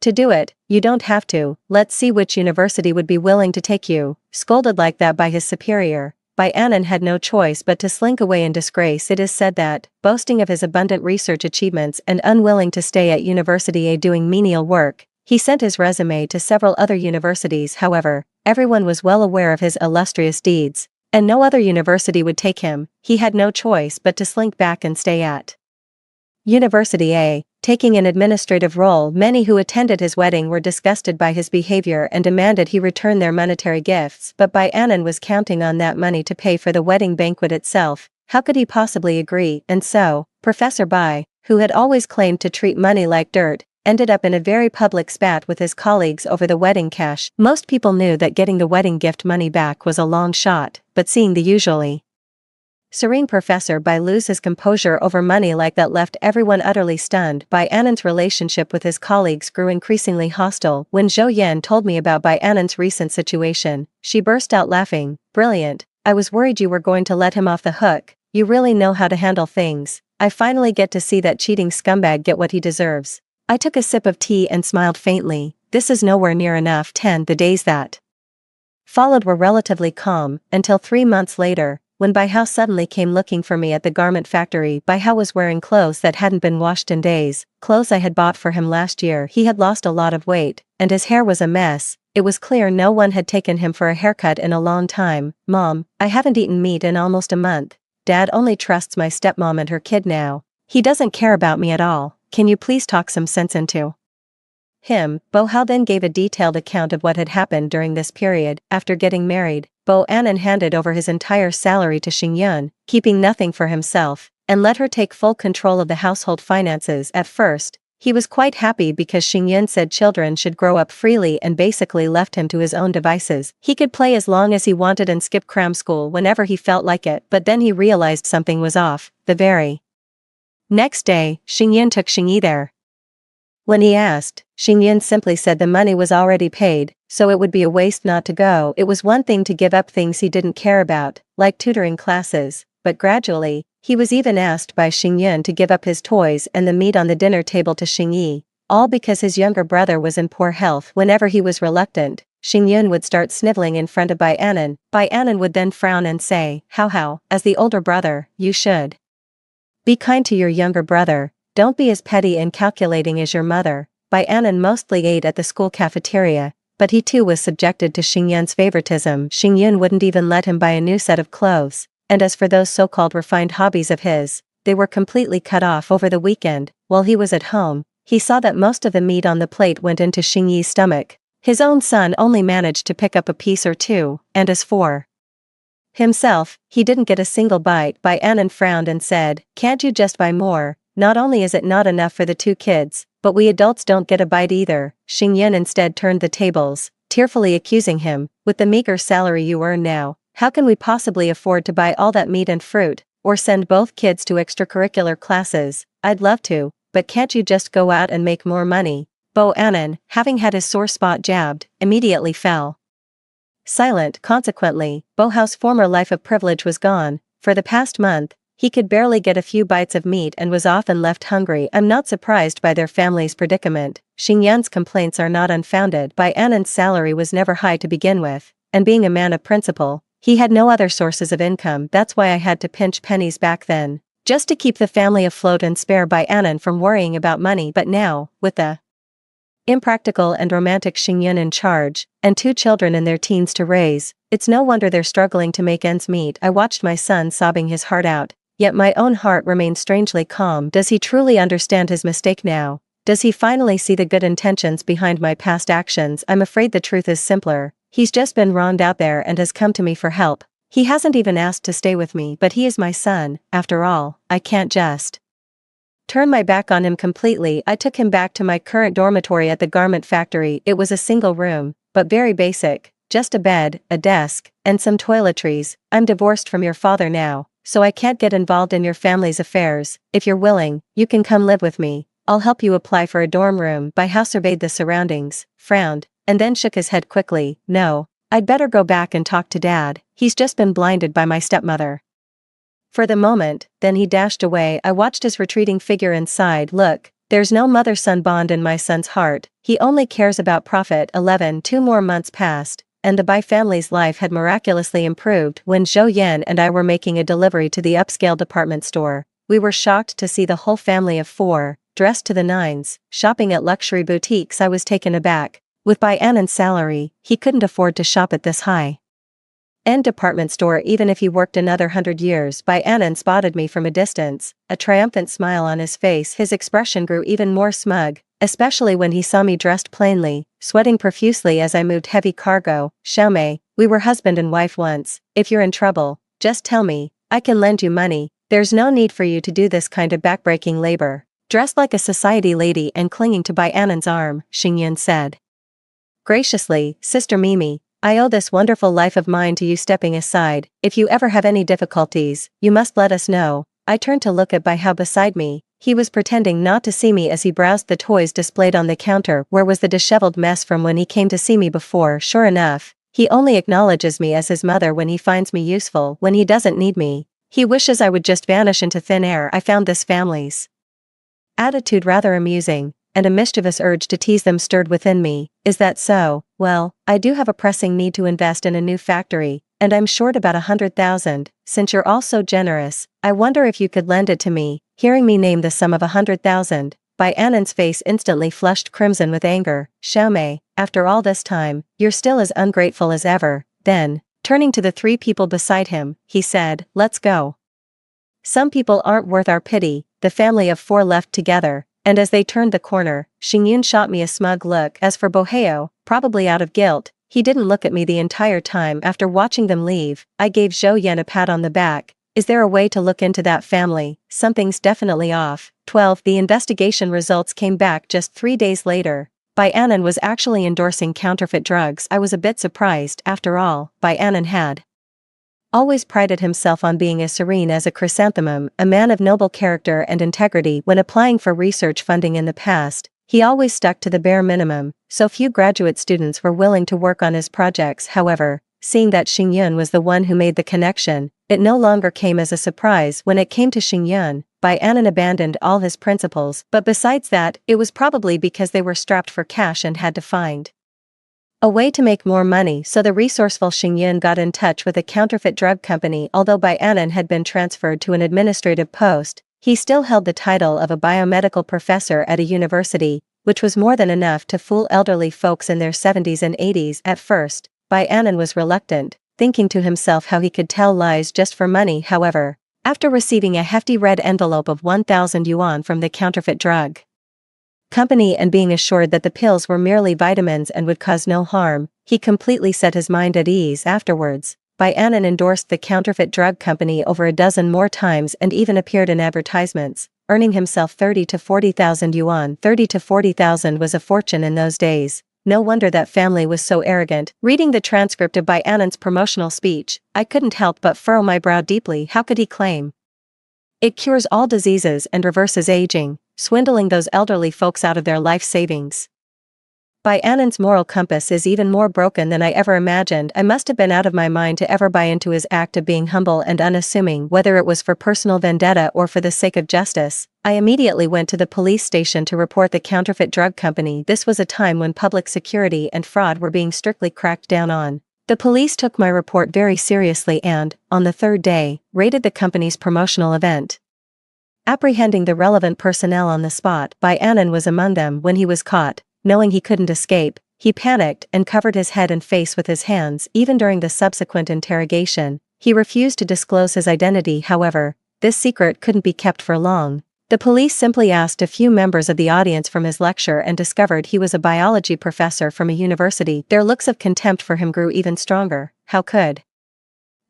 to do it, you don't have to. Let's see which university would be willing to take you. Scolded like that by his superior, Annan had no choice but to slink away in disgrace. It is said that, boasting of his abundant research achievements and unwilling to stay at University A doing menial work, he sent his resume to several other universities. However, everyone was well aware of his illustrious deeds, and no other university would take him. He had no choice but to slink back and stay at University A. Taking an administrative role, many who attended his wedding were disgusted by his behavior and demanded he return their monetary gifts, but Annan was counting on that money to pay for the wedding banquet itself. How could he possibly agree? And so, Professor Bai, who had always claimed to treat money like dirt, ended up in a very public spat with his colleagues over the wedding cash. Most people knew that getting the wedding gift money back was a long shot, but seeing the usually serene Professor Bai lose his composure over money like that left everyone utterly stunned. Bai Annan's relationship with his colleagues grew increasingly hostile. When Zhou Yan told me about Bai Annan's recent situation, she burst out laughing. Brilliant. I was worried you were going to let him off the hook. You really know how to handle things. I finally get to see that cheating scumbag get what he deserves. I took a sip of tea and smiled faintly. This is nowhere near enough. The days that followed were relatively calm, until 3 months later, when Bai Hao suddenly came looking for me at the garment factory. Bai Hao was wearing clothes that hadn't been washed in days, clothes I had bought for him last year. He had lost a lot of weight, and his hair was a mess. It was clear no one had taken him for a haircut in a long time. Mom, I haven't eaten meat in almost a month. Dad only trusts my stepmom and her kid now. He doesn't care about me at all. Can you please talk some sense into him? Bo Hao then gave a detailed account of what had happened during this period. After getting married, Bo Annan handed over his entire salary to Xingyun, keeping nothing for himself, and let her take full control of the household finances. At first, he was quite happy because Xingyun said children should grow up freely and basically left him to his own devices. He could play as long as he wanted and skip cram school whenever he felt like it, but then he realized something was off. The very next day, Xingyun took Xingyi there. When he asked, Xingyun simply said the money was already paid, so it would be a waste not to go. It was one thing to give up things he didn't care about, like tutoring classes, but gradually, he was even asked by Xingyun to give up his toys and the meat on the dinner table to Xingyi, all because his younger brother was in poor health. Whenever he was reluctant, Xingyun would start sniveling in front of Bai Annan. Bai Annan would then frown and say, How, as the older brother, you should be kind to your younger brother. Don't be as petty and calculating as your mother. Bai Annan mostly ate at the school cafeteria, but he too was subjected to Xingyun's favoritism. Xingyun wouldn't even let him buy a new set of clothes, and as for those so-called refined hobbies of his, they were completely cut off over the weekend. While he was at home, he saw that most of the meat on the plate went into Xingyi's stomach. His own son only managed to pick up a piece or two, and as for himself, he didn't get a single bite. Bai Annan frowned and said, Can't you just buy more? Not only is it not enough for the 2 kids, but we adults don't get a bite either. Xingyun instead turned the tables, tearfully accusing him, with the meager salary you earn now, how can we possibly afford to buy all that meat and fruit, or send both kids to extracurricular classes? I'd love to, but can't you just go out and make more money? Bo Annan, having had his sore spot jabbed, immediately fell silent. Consequently, Bo Hao's former life of privilege was gone. For the past month, he could barely get a few bites of meat and was often left hungry. I'm not surprised by their family's predicament. Xingyun's complaints are not unfounded. Bai Annan's salary was never high to begin with, and being a man of principle, he had no other sources of income. That's why I had to pinch pennies back then, just to keep the family afloat and spare Bai Annan from worrying about money. But now, with the impractical and romantic Xingyun in charge, and 2 children in their teens to raise, it's no wonder they're struggling to make ends meet. I watched my son sobbing his heart out, yet my own heart remained strangely calm. Does he truly understand his mistake now? Does he finally see the good intentions behind my past actions? I'm afraid the truth is simpler. He's just been wronged out there and has come to me for help. He hasn't even asked to stay with me, but he is my son. After all, I can't just turn my back on him completely. I took him back to my current dormitory at the garment factory. It was a single room, but very basic, just a bed, a desk, and some toiletries. I'm divorced from your father now, so I can't get involved in your family's affairs. If you're willing, you can come live with me. I'll help you apply for a dorm room. Bai Hao surveyed the surroundings, frowned, and then shook his head quickly. No, I'd better go back and talk to Dad. He's just been blinded by my stepmother. For the moment, then he dashed away. I watched his retreating figure and sighed. Look, there's no mother-son bond in my son's heart. He only cares about profit. 2 more months passed, and the Bai family's life had miraculously improved. When Zhou Yan and I were making a delivery to the upscale department store, we were shocked to see the whole family of 4, dressed to the nines, shopping at luxury boutiques. I was taken aback. With Bai Annan's salary, he couldn't afford to shop at this high End department store even if he worked another 100 years. By Anand spotted me from a distance, a triumphant smile on his face. His expression grew even more smug, especially when he saw me dressed plainly, sweating profusely as I moved heavy cargo. Xiaomei, we were husband and wife once. If you're in trouble, just tell me, I can lend you money. There's no need for you to do this kind of backbreaking labor. Dressed like a society lady and clinging to Bai Anand's arm, Xingyun said. Graciously, Sister Mimi, I owe this wonderful life of mine to you. Stepping aside, if you ever have any difficulties, you must let us know. I turned to look at Bai Hao beside me. He was pretending not to see me as he browsed the toys displayed on the counter. Where was the disheveled mess from when he came to see me before? Sure enough, he only acknowledges me as his mother when he finds me useful. When he doesn't need me, he wishes I would just vanish into thin air. I found this family's attitude rather amusing, and a mischievous urge to tease them stirred within me. Is that so? Well, I do have a pressing need to invest in a new factory, and I'm short about 100,000. Since you're all so generous, I wonder if you could lend it to me. Hearing me name the sum of 100,000, Bai Anand's face instantly flushed crimson with anger. Xiaomei, after all this time, you're still as ungrateful as ever. Then, turning to the three people beside him, he said, let's go. Some people aren't worth our pity. The family of four left together, and as they turned the corner, Xingyun shot me a smug look. As for Boheo, probably out of guilt, he didn't look at me the entire time. After watching them leave, I gave Zhou Yan a pat on the back. Is there a way to look into that family? Something's definitely off. 12. The investigation results came back just 3 days later. Bai Anand was actually endorsing counterfeit drugs. I was a bit surprised. After all, Bai Anand had always prided himself on being as serene as a chrysanthemum, a man of noble character and integrity. When applying for research funding in the past, he always stuck to the bare minimum, so few graduate students were willing to work on his projects. However, seeing that Xingyun was the one who made the connection, it no longer came as a surprise. When it came to Xingyun, Bai Anand abandoned all his principles, but besides that, it was probably because they were strapped for cash and had to find a way to make more money. So the resourceful Xingyun got in touch with a counterfeit drug company. Although Bai Anand had been transferred to an administrative post, he still held the title of a biomedical professor at a university, which was more than enough to fool elderly folks in their 70s and 80s. At first, Bai Anand was reluctant, thinking to himself how he could tell lies just for money. However, after receiving a hefty red envelope of 1,000 yuan from the counterfeit drug company and being assured that the pills were merely vitamins and would cause no harm, he completely set his mind at ease. Afterwards, Bai Anand endorsed the counterfeit drug company over a dozen more times and even appeared in advertisements, earning himself 30 to 40,000 yuan. 30 to 40,000 was a fortune in those days. No wonder that family was so arrogant. Reading the transcript of Bai Anand's promotional speech, I couldn't help but furrow my brow deeply. How could he claim it cures all diseases and reverses aging, swindling those elderly folks out of their life savings? Bai Anand's moral compass is even more broken than I ever imagined. I must have been out of my mind to ever buy into his act of being humble and unassuming. Whether it was for personal vendetta or for the sake of justice, I immediately went to the police station to report the counterfeit drug company. This was a time when public security and fraud were being strictly cracked down on. The police took my report very seriously and, on the third day, raided the company's promotional event. Apprehending the relevant personnel on the spot, Bai Anand was among them. When he was caught, knowing he couldn't escape, he panicked and covered his head and face with his hands. Even during the subsequent interrogation, he refused to disclose his identity. However, this secret couldn't be kept for long. The police simply asked a few members of the audience from his lecture and discovered he was a biology professor from a university. Their looks of contempt for him grew even stronger. How could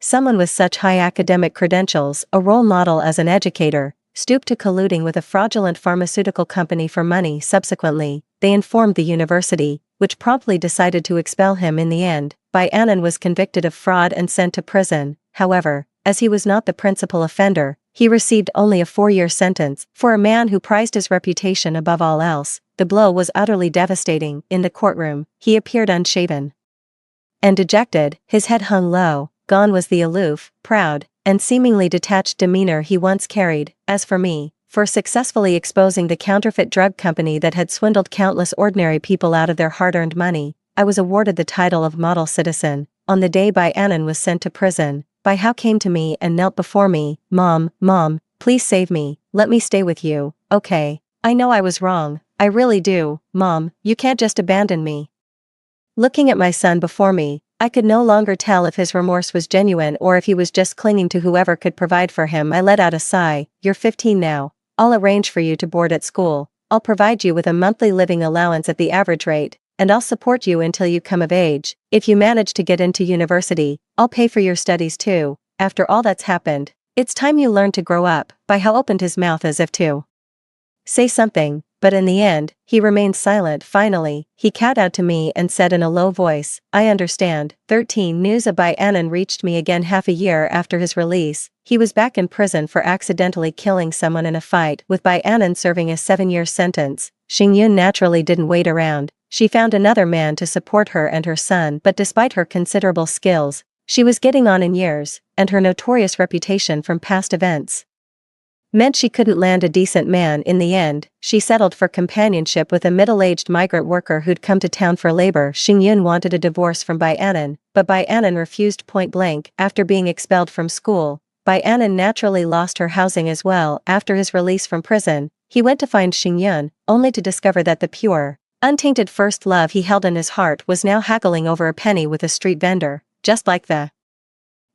someone with such high academic credentials, a role model as an educator, stoop to colluding with a fraudulent pharmaceutical company for money? Subsequently, they informed the university, which promptly decided to expel him. In the end, Bai Anand was convicted of fraud and sent to prison. However, as he was not the principal offender, he received only a 4-year sentence. For a man who prized his reputation above all else, the blow was utterly devastating. In the courtroom, he appeared unshaven and dejected, his head hung low. Gone was the aloof, proud, and seemingly detached demeanor he once carried. As for me, for successfully exposing the counterfeit drug company that had swindled countless ordinary people out of their hard-earned money, I was awarded the title of model citizen. On the day Bai Anand was sent to prison, Bai Hao came to me and knelt before me. Mom, please save me, let me stay with you. Okay, I know I was wrong, I really do. Mom, you can't just abandon me. Looking at my son before me, I could no longer tell if his remorse was genuine or if he was just clinging to whoever could provide for him. I let out a sigh. You're 15 now. I'll arrange for you to board at school. I'll provide you with a monthly living allowance at the average rate, and I'll support you until you come of age. If you manage to get into university, I'll pay for your studies too. After all that's happened, it's time you learn to grow up. Bai Hao opened his mouth as if to say something, but in the end, he remained silent. Finally, he kowtowed to me and said in a low voice, I understand. 13 News of Bai Anan reached me again half a year after his release. He was back in prison for accidentally killing someone in a fight, with Bai Anan serving a 7-year sentence. Xingyun naturally didn't wait around. She found another man to support her and her son, but despite her considerable skills, she was getting on in years, and her notorious reputation from past events meant she couldn't land a decent man. In the end, she settled for companionship with a middle-aged migrant worker who'd come to town for labor. Xingyun wanted a divorce from Bai Anan, but Bai Anan refused point blank. After being expelled from school, Bai Anan naturally lost her housing as well. After his release from prison, he went to find Xingyun, only to discover that the pure, untainted first love he held in his heart was now haggling over a penny with a street vendor, just like the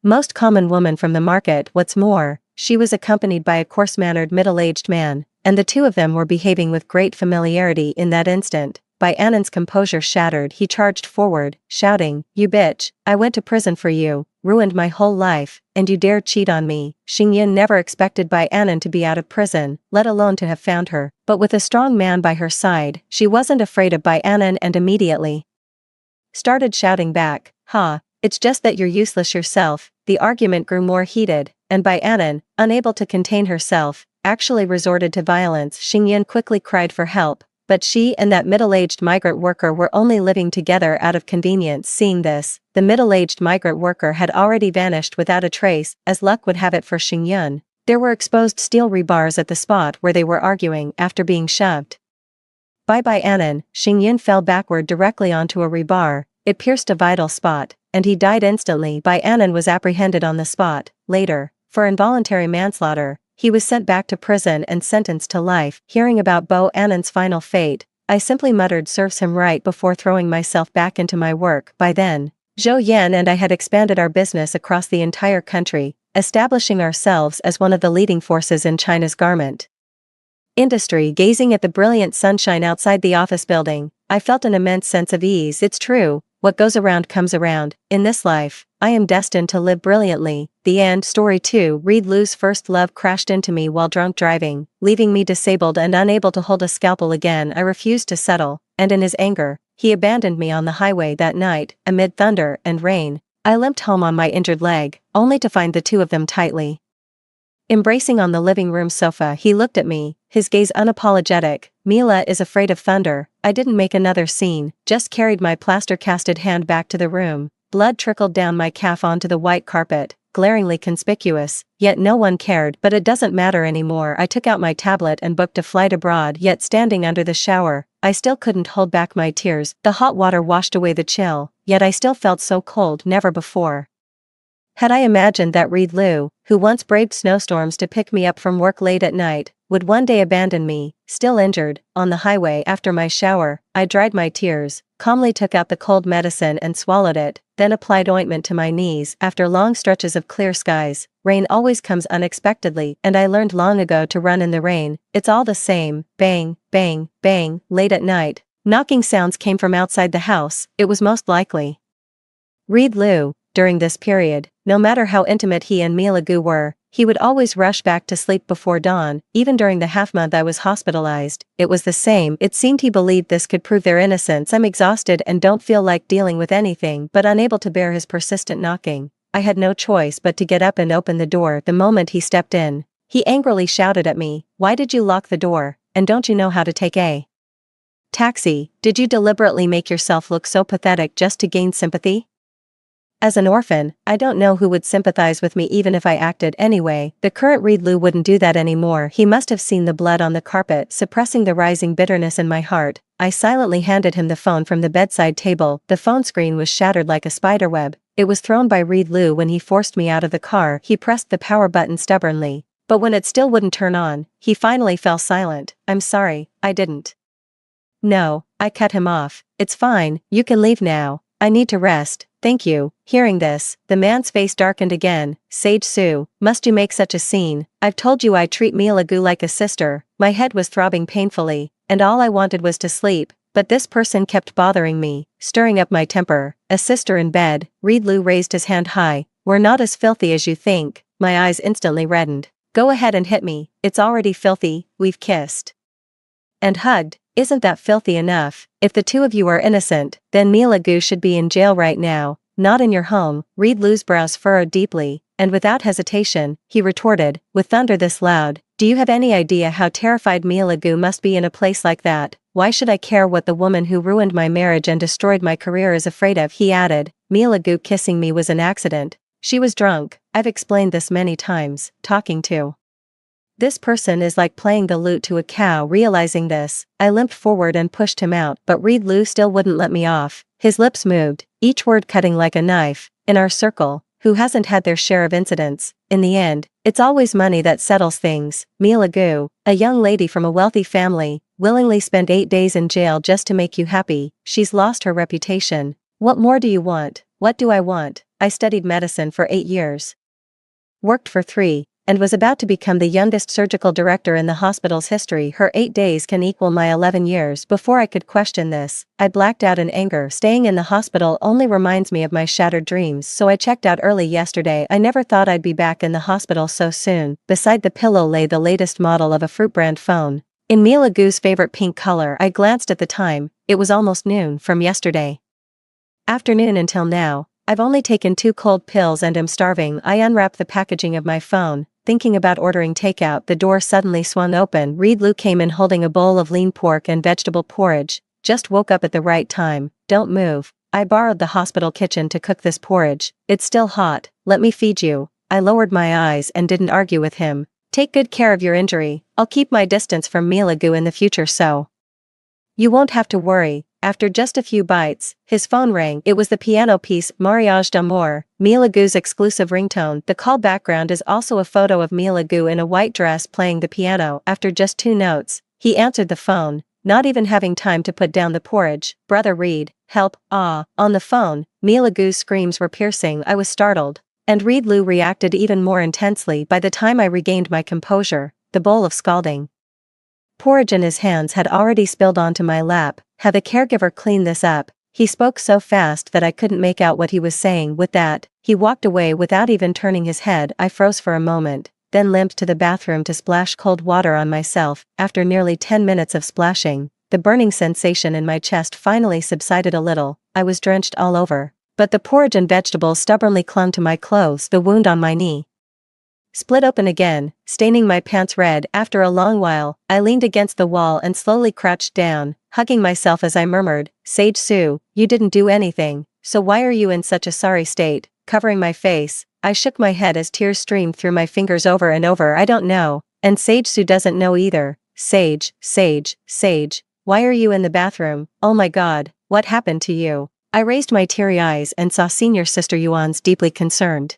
most common woman from the market. What's more, she was accompanied by a coarse-mannered middle-aged man, and the two of them were behaving with great familiarity in that instant. Bai Anan's composure shattered. He charged forward, shouting, You bitch, I went to prison for you, ruined my whole life, and you dare cheat on me. Xingyun never expected Bai Anan to be out of prison, let alone to have found her, but with a strong man by her side, she wasn't afraid of Bai Anan and immediately started shouting back, Ha, it's just that you're useless yourself. The argument grew more heated, and Bai Anan, unable to contain herself, actually resorted to violence. Xingyun quickly cried for help, but she and that middle-aged migrant worker were only living together out of convenience. Seeing this, the middle-aged migrant worker had already vanished without a trace. As luck would have it for Xingyun, there were exposed steel rebars at the spot where they were arguing. After being shoved by Bai Anan, Xingyun fell backward directly onto a rebar. It pierced a vital spot, and he died instantly. Bai Anan was apprehended on the spot. Later, for involuntary manslaughter, he was sent back to prison and sentenced to life. Hearing about Bai Anan's final fate, I simply muttered serves him right before throwing myself back into my work. By then, Zhou Yan and I had expanded our business across the entire country, establishing ourselves as one of the leading forces in China's garment industry. Gazing at the brilliant sunshine outside the office building, I felt an immense sense of ease. It's true, what goes around comes around. In this life, I am destined to live brilliantly. The end. Story 2. Reed Lu's first love crashed into me while drunk driving, leaving me disabled and unable to hold a scalpel again. I refused to settle, and in his anger, he abandoned me on the highway that night. Amid thunder and rain, I limped home on my injured leg, only to find the two of them tightly embracing on the living room sofa. He looked at me, his gaze unapologetic. Mila is afraid of thunder. I didn't make another scene, just carried my plaster-casted hand back to the room. Blood trickled down my calf onto the white carpet, glaringly conspicuous, yet no one cared. But it doesn't matter anymore. I took out my tablet and booked a flight abroad. Yet standing under the shower, I still couldn't hold back my tears. The hot water washed away the chill, yet I still felt so cold. Never before had I imagined that Reed Lu, who once braved snowstorms to pick me up from work late at night, would one day abandon me, still injured, on the highway. After my shower, I dried my tears, calmly took out the cold medicine and swallowed it, then applied ointment to my knees. After long stretches of clear skies, rain always comes unexpectedly, and I learned long ago to run in the rain. It's all the same. Bang, bang, bang. Late at night, knocking sounds came from outside the house. It was most likely Reed Lu. During this period, no matter how intimate he and Mila Gu were, he would always rush back to sleep before dawn. Even during the half-month I was hospitalized, it was the same. It seemed he believed this could prove their innocence. I'm exhausted and don't feel like dealing with anything, but unable to bear his persistent knocking, I had no choice but to get up and open the door. The moment he stepped in, he angrily shouted at me, Why did you lock the door, and don't you know how to take a taxi? Did you deliberately make yourself look so pathetic just to gain sympathy? As an orphan, I don't know who would sympathize with me even if I acted anyway. The current Reed Lu wouldn't do that anymore. He must have seen the blood on the carpet, suppressing the rising bitterness in my heart. I silently handed him the phone from the bedside table. The phone screen was shattered like a spiderweb. It was thrown by Reed Lu when he forced me out of the car. He pressed the power button stubbornly, but when it still wouldn't turn on, he finally fell silent. I'm sorry, I didn't. No, I cut him off. It's fine, you can leave now. I need to rest, thank you. Hearing this, the man's face darkened again. Sage Su, must you make such a scene? I've told you I treat Milagu like a sister. My head was throbbing painfully, and all I wanted was to sleep, but this person kept bothering me, stirring up my temper. A sister in bed. Reed Lu raised his hand high. We're not as filthy as you think. My eyes instantly reddened. Go ahead and hit me, it's already filthy, we've kissed and hugged. Isn't that filthy enough? If the two of you are innocent, then Milagu should be in jail right now, not in your home. Reed Lu's brows furrowed deeply, and without hesitation, he retorted, with thunder this loud, do you have any idea how terrified Milagu must be in a place like that? Why should I care what the woman who ruined my marriage and destroyed my career is afraid of? He added, Milagu kissing me was an accident. She was drunk. I've explained this many times. Talking to this person is like playing the lute to a cow. Realizing this, I limped forward and pushed him out, but Reed Lu still wouldn't let me off. His lips moved, each word cutting like a knife. In our circle, who hasn't had their share of incidents? In the end, it's always money that settles things. Milagu, a young lady from a wealthy family, willingly spent 8 days in jail just to make you happy. She's lost her reputation. What more do you want? What do I want? I studied medicine for 8 years, worked for 3, and was about to become the youngest surgical director in the hospital's history. Her 8 days can equal my 11 years. Before I could question this, I blacked out in anger. Staying in the hospital only reminds me of my shattered dreams, so I checked out early yesterday. I never thought I'd be back in the hospital so soon. Beside the pillow lay the latest model of a fruit brand phone, in Milagu's favorite pink color. I glanced at the time. It was almost noon. From yesterday afternoon until now, I've only taken 2 cold pills and am starving. I unwrapped the packaging of my phone, thinking about ordering takeout. The door suddenly swung open. Reed Lu came in holding a bowl of lean pork and vegetable porridge. Just woke up at the right time. Don't move. I borrowed the hospital kitchen to cook this porridge. It's still hot. Let me feed you. I lowered my eyes and didn't argue with him. Take good care of your injury. I'll keep my distance from Milagu in the future so you won't have to worry. After just a few bites, his phone rang. It was the piano piece, Mariage d'amour, Milagu's exclusive ringtone. The call background is also a photo of Milagu in a white dress playing the piano. After just 2 notes, he answered the phone, not even having time to put down the porridge. Brother Reed, help, ah. On the phone, Milagu's screams were piercing. I was startled, and Reed Lu reacted even more intensely. By the time I regained my composure, the bowl of scalding porridge in his hands had already spilled onto my lap. Have the caregiver clean this up. He spoke so fast that I couldn't make out what he was saying. With that, he walked away without even turning his head. I froze for a moment, then limped to the bathroom to splash cold water on myself. After nearly 10 minutes of splashing, the burning sensation in my chest finally subsided a little. I was drenched all over, but the porridge and vegetables stubbornly clung to my clothes. The wound on my knee split open again, staining my pants red. After a long while, I leaned against the wall and slowly crouched down, hugging myself as I murmured, Sage Su, you didn't do anything, so why are you in such a sorry state? Covering my face, I shook my head as tears streamed through my fingers over and over. I don't know, and Sage Su doesn't know either. Sage, why are you in the bathroom? Oh my god, what happened to you? I raised my teary eyes and saw senior sister Yuan's deeply concerned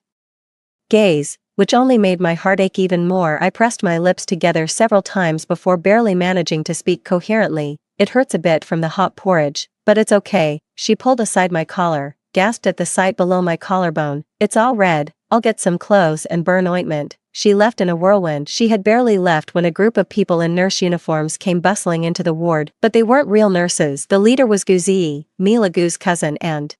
gaze, which only made my heart ache even more. I pressed my lips together several times before barely managing to speak coherently. It hurts a bit from the hot porridge, but it's okay. She pulled aside my collar, gasped at the sight below my collarbone. It's all red. I'll get some clothes and burn ointment. She left in a whirlwind. She had barely left when a group of people in nurse uniforms came bustling into the ward, but they weren't real nurses. The leader was Guzi, Milagu's cousin and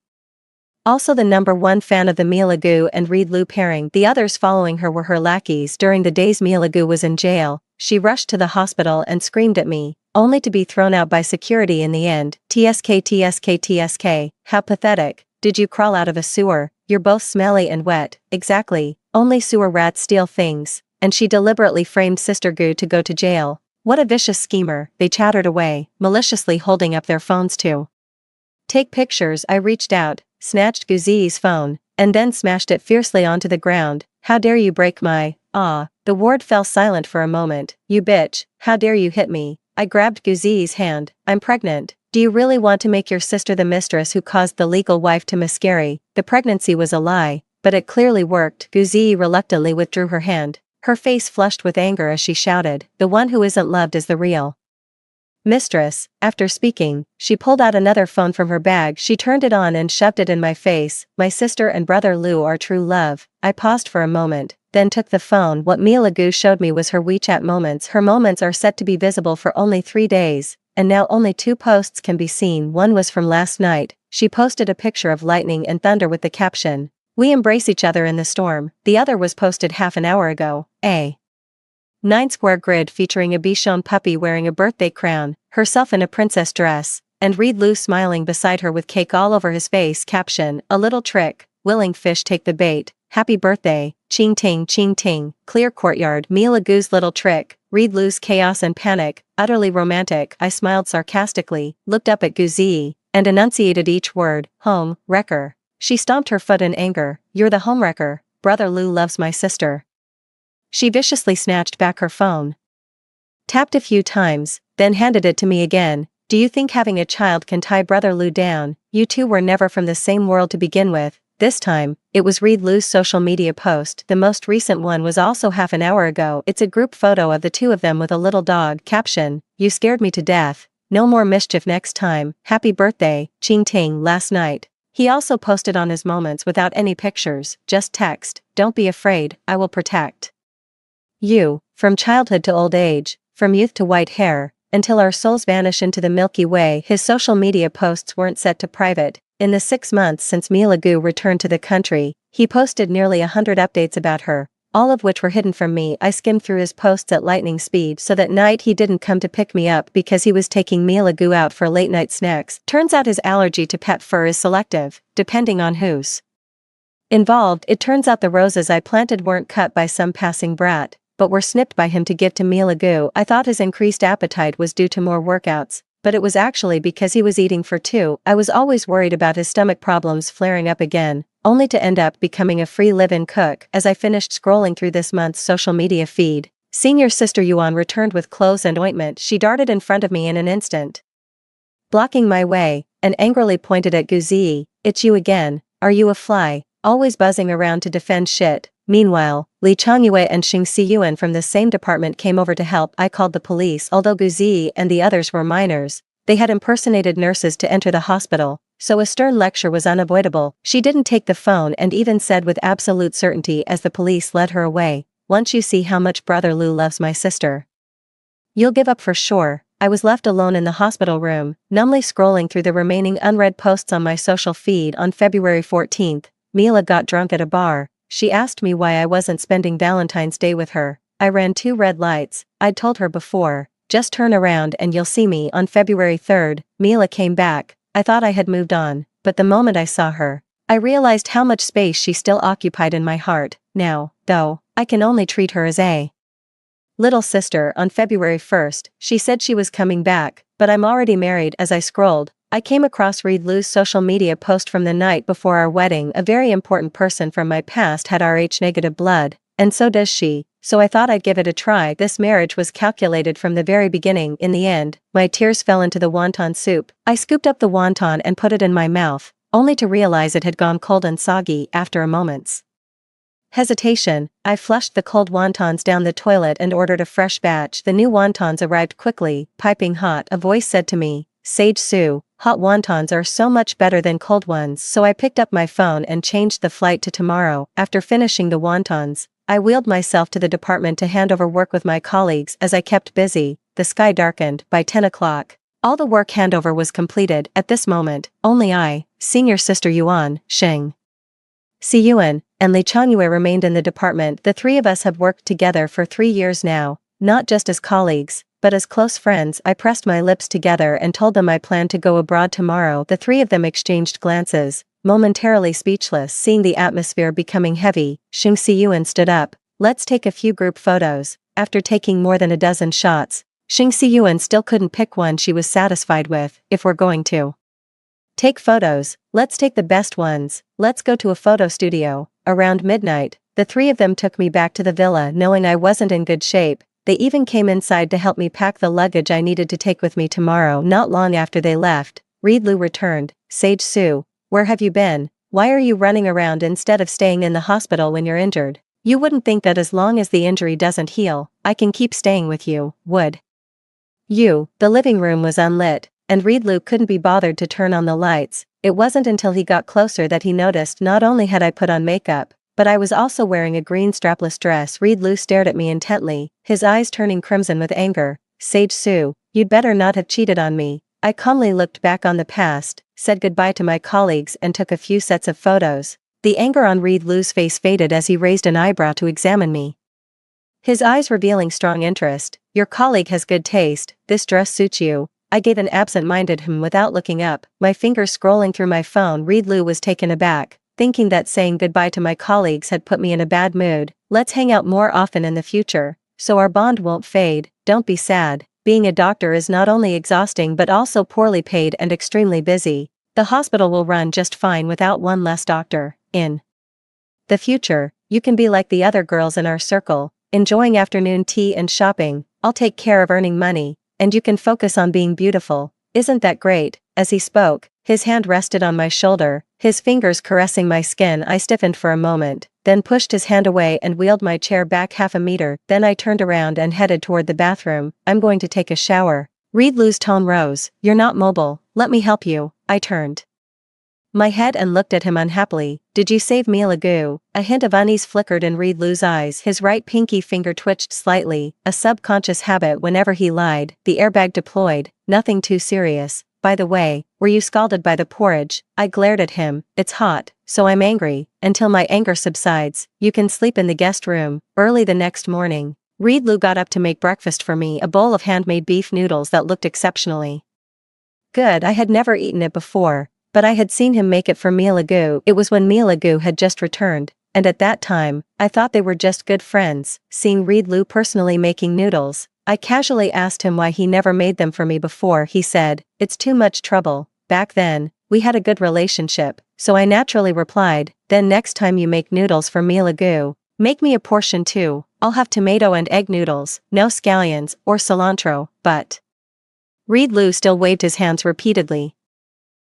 also the #1 fan of the Milagu and Reed Lu pairing. The others following her were her lackeys. During the days Milagu was in jail, she rushed to the hospital and screamed at me, only to be thrown out by security in the end. TSK, how pathetic. Did you crawl out of a sewer? You're both smelly and wet. Exactly, only sewer rats steal things. And she deliberately framed Sister Gu to go to jail. What a vicious schemer. They chattered away, maliciously holding up their phones to take pictures. I reached out, snatched Guzi's phone, and then smashed it fiercely onto the ground. How dare you break my, The ward fell silent for a moment. You bitch, how dare you hit me? I grabbed Guzi's hand. I'm pregnant. Do you really want to make your sister the mistress who caused the legal wife to miscarry? The pregnancy was a lie, but it clearly worked. Guzi reluctantly withdrew her hand. Her face flushed with anger as she shouted, the one who isn't loved is the real Mistress. After speaking, she pulled out another phone from her bag. She turned it on and shoved it in my face. My sister and brother Lou are true love. I paused for a moment, then took the phone. What Mila Gu showed me was her WeChat moments. Her moments are set to be visible for only 3 days, and now only 2 posts can be seen. One was from last night. She posted a picture of lightning and thunder with the caption, "We embrace each other in the storm." The other was posted half an hour ago. A 9-square grid featuring a Bichon puppy wearing a birthday crown, herself in a princess dress, and Reed Lou smiling beside her with cake all over his face. Caption, "A little trick, willing fish take the bait, happy birthday, ching ting, clear courtyard." Mila Gu's little trick, Reed Lou's chaos and panic, utterly romantic. I smiled sarcastically, looked up at Guzi, and enunciated each word, home wrecker. She stomped her foot in anger. "You're the home wrecker, brother Lou loves my sister." She viciously snatched back her phone, tapped a few times, then handed it to me again. "Do you think having a child can tie brother Lou down? You two were never from the same world to begin with." This time, it was Reed Lou's social media post. The most recent one was also half an hour ago. It's a group photo of the two of them with a little dog. Caption, "You scared me to death. No more mischief next time. Happy birthday, ching ting." Last night, he also posted on his moments without any pictures, just text, "Don't be afraid, I will protect you, from childhood to old age, from youth to white hair, until our souls vanish into the Milky Way." His social media posts weren't set to private. In the 6 months since Mila Gu returned to the country, he posted nearly 100 updates about her, all of which were hidden from me. I skimmed through his posts at lightning speed. So that night he didn't come to pick me up because he was taking Mila Gu out for late night snacks. Turns out his allergy to pet fur is selective, depending on who's involved. It turns out the roses I planted weren't cut by some passing brat, but were snipped by him to give to Mila Gu. I thought his increased appetite was due to more workouts, but it was actually because he was eating for 2. I was always worried about his stomach problems flaring up again, only to end up becoming a free live-in cook. As I finished scrolling through this month's social media feed, senior sister Yuan returned with clothes and ointment. She darted in front of me in an instant, blocking my way, and angrily pointed at Guzi. "It's you again, are you a fly, always buzzing around to defend shit?" Meanwhile, Li Changyue and Xing Siyuan from the same department came over to help. I called the police. Although Guzi and the others were minors, they had impersonated nurses to enter the hospital, so a stern lecture was unavoidable. She didn't take the phone and even said with absolute certainty as the police led her away, "Once you see how much brother Lou loves my sister, you'll give up for sure." I was left alone in the hospital room, numbly scrolling through the remaining unread posts on my social feed. On February 14th, Mila got drunk at a bar. She asked me why I wasn't spending Valentine's Day with her. I ran 2 red lights. I'd told her before, "Just turn around and you'll see me." On February 3rd, Mila came back. I thought I had moved on, but the moment I saw her, I realized how much space she still occupied in my heart. Now, though, I can only treat her as a little sister. On February 1st, she said she was coming back, but I'm already married. As I scrolled, I came across Reed Lou's social media post from the night before our wedding. A very important person from my past had Rh-negative blood, and so does she, so I thought I'd give it a try. This marriage was calculated from the very beginning. In the end, my tears fell into the wonton soup. I scooped up the wonton and put it in my mouth, only to realize it had gone cold and soggy. After a moment's hesitation, I flushed the cold wontons down the toilet and ordered a fresh batch. The new wontons arrived quickly, piping hot. A voice said to me, "Sage Su, hot wontons are so much better than cold ones." So I picked up my phone and changed the flight to tomorrow. After finishing the wontons, I wheeled myself to the department to hand over work with my colleagues. As I kept busy, the sky darkened. By 10 o'clock, all the work handover was completed. At this moment, only I, senior sister Yuan, Xing Siyuan, and Li Changyue remained in the department. The 3 of us have worked together for 3 years now, not just as colleagues, but as close friends. I pressed my lips together and told them I planned to go abroad tomorrow. The 3 of them exchanged glances, momentarily speechless. Seeing the atmosphere becoming heavy, Xing Siyuan stood up. "Let's take a few group photos." After taking more than a dozen shots, Xing Siyuan still couldn't pick one she was satisfied with. "If we're going to take photos, let's take the best ones. Let's go to a photo studio." Around midnight, the 3 of them took me back to the villa. Knowing I wasn't in good shape, they even came inside to help me pack the luggage I needed to take with me tomorrow. Not long after they left, Reed Lou returned. "Sage Su, where have you been? Why are you running around instead of staying in the hospital when you're injured? You wouldn't think that as long as the injury doesn't heal, I can keep staying with you, would The living room was unlit, and Reedloo couldn't be bothered to turn on the lights. It wasn't until he got closer that he noticed not only had I put on makeup, but I was also wearing a green strapless dress. Reedloo stared at me intently, his eyes turning crimson with anger. Sage Sue, you'd better not have cheated on me. I calmly looked back on the past, said goodbye to my colleagues and took a few sets of photos. The anger on Reedloo's face faded as he raised an eyebrow to examine me, his eyes revealing strong interest. Your colleague has good taste, this dress suits you. I gave an absent-minded without looking up, my fingers scrolling through my phone. Reedloo was taken aback, thinking that saying goodbye to my colleagues had put me in a bad mood. Let's hang out more often in the future, so our bond won't fade. Don't be sad. Being a doctor is not only exhausting but also poorly paid and extremely busy. The hospital will run just fine without one less doctor. In the future, you can be like the other girls in our circle, enjoying afternoon tea and shopping. I'll take care of earning money, and you can focus on being beautiful. Isn't that great? As he spoke, his hand rested on my shoulder, his fingers caressing my skin. I stiffened for a moment, then pushed his hand away and wheeled my chair back half a meter. Then I turned around and headed toward the bathroom. I'm going to take a shower. Reedloo's tone rose. You're not mobile, let me help you. I turned my head and looked at him unhappily. Did you save Mealagoo? A hint of unease flickered in Reedloo's eyes. His right pinky finger twitched slightly, a subconscious habit whenever he lied. The airbag deployed. Nothing too serious. By the way, were you scalded by the porridge? I glared at him. It's hot, so I'm angry. Until my anger subsides, you can sleep in the guest room. Early the next morning, Reedloo got up to make breakfast for me, a bowl of handmade beef noodles that looked exceptionally good. I had never eaten it before, but I had seen him make it for Mealagoo. It was when Mealagoo had just returned, and at that time, I thought they were just good friends. Seeing Reedloo personally making noodles, I casually asked him why he never made them for me before. He said, it's too much trouble. Back then, we had a good relationship, so I naturally replied, then next time you make noodles for Mealagoo, make me a portion too. I'll have tomato and egg noodles, no scallions or cilantro. But Reedloo still waved his hands repeatedly.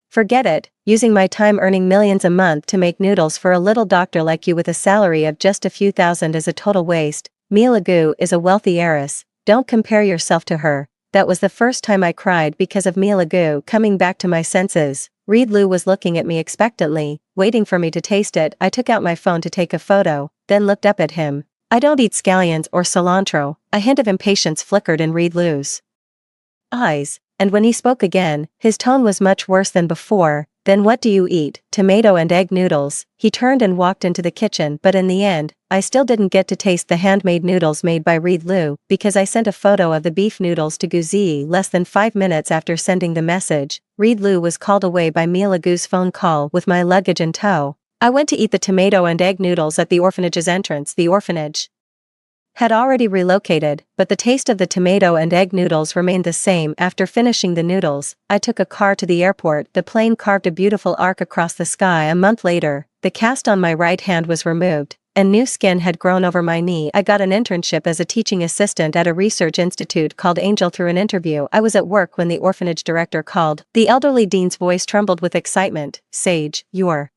Forget it. Using my time earning millions a month to make noodles for a little doctor like you with a salary of just a few thousand is a total waste. Mealagoo is a wealthy heiress. Don't compare yourself to her. That was the first time I cried because of Mealagoo. Coming back to my senses, Reedloo was looking at me expectantly, waiting for me to taste it. I took out my phone to take a photo, then looked up at him. I don't eat scallions or cilantro. A hint of impatience flickered in Reedloo's eyes, and when he spoke again, his tone was much worse than before. Then what do you eat? Tomato and egg noodles. He turned and walked into the kitchen, but in the end, I still didn't get to taste the handmade noodles made by Reedloo, because I sent a photo of the beef noodles to Guzi. Less than 5 minutes after sending the message, Reedloo was called away by Mealagoo's phone call with my luggage in tow. I went to eat the tomato and egg noodles at the orphanage's entrance. The orphanage had already relocated, but the taste of the tomato and egg noodles remained the same. After finishing the noodles, I took a car to the airport. The plane carved a beautiful arc across the sky. A month later, the cast on my right hand was removed, and new skin had grown over my knee. I got an internship as a teaching assistant at a research institute called Angel. Through an interview, I was at work when the orphanage director called. The elderly dean's voice trembled with excitement. Sage, your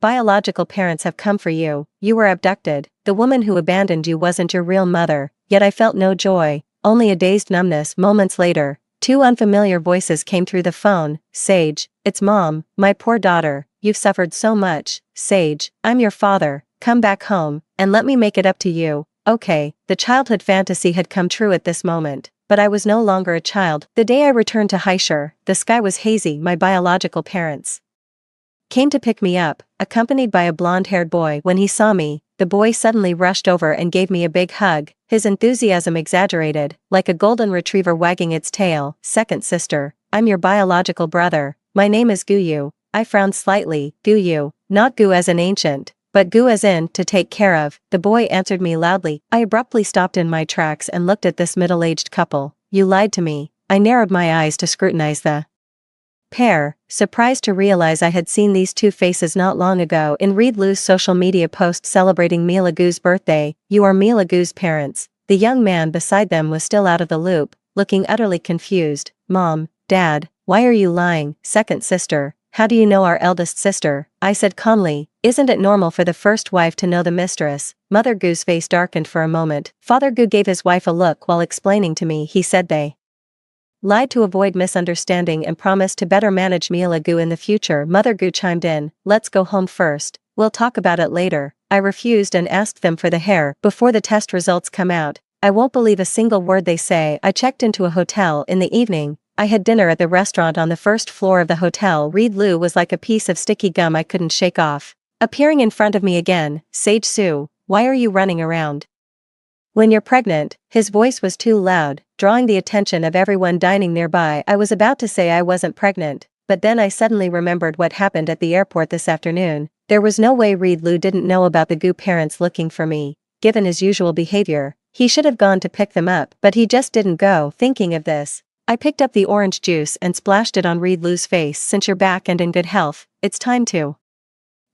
biological parents have come for you. You were abducted. The woman who abandoned you wasn't your real mother. Yet I felt no joy, only a dazed numbness. Moments later, 2 unfamiliar voices came through the phone. Sage, it's Mom. My poor daughter, you've suffered so much. Sage, I'm your father. Come back home, and let me make it up to you. Okay, the childhood fantasy had come true at this moment, but I was no longer a child. The day I returned to Highshire, the sky was hazy. My biological parents came to pick me up, accompanied by a blonde-haired boy. When he saw me, the boy suddenly rushed over and gave me a big hug, his enthusiasm exaggerated, like a golden retriever wagging its tail. Second sister, I'm your biological brother. My name is Guyu. I frowned slightly. Guyu, not Gu as in ancient, but Gu as in to take care of. The boy answered me loudly. I abruptly stopped in my tracks and looked at this middle-aged couple. You lied to me. I narrowed my eyes to scrutinize the pair, surprised to realize I had seen these 2 faces not long ago in Reedloo's social media post celebrating Mealagoo's birthday. You are Mealagoo's parents. The young man beside them was still out of the loop, looking utterly confused. Mom, Dad, why are you lying? Second sister, how do you know our eldest sister? I said calmly, isn't it normal for the first wife to know the mistress? Mother Goo's face darkened for a moment. Father Goo gave his wife a look while explaining to me. He said they lied to avoid misunderstanding and promised to better manage Mila Gu in the future. Mother Gu chimed in, let's go home first, we'll talk about it later. I refused and asked them for the hair before the test results come out. I won't believe a single word they say. I checked into a hotel in the evening. I had dinner at the restaurant on the first floor of the hotel. Reed Lu was like a piece of sticky gum I couldn't shake off. Appearing in front of me again, Sage Su, why are you running around? When you're pregnant, his voice was too loud, drawing the attention of everyone dining nearby. I was about to say I wasn't pregnant, but then I suddenly remembered what happened at the airport this afternoon. There was no way Reed Lu didn't know about the Gu parents looking for me. Given his usual behavior, he should have gone to pick them up, but he just didn't go. Thinking of this, I picked up the orange juice and splashed it on Reed Lu's face. Since you're back and in good health, it's time to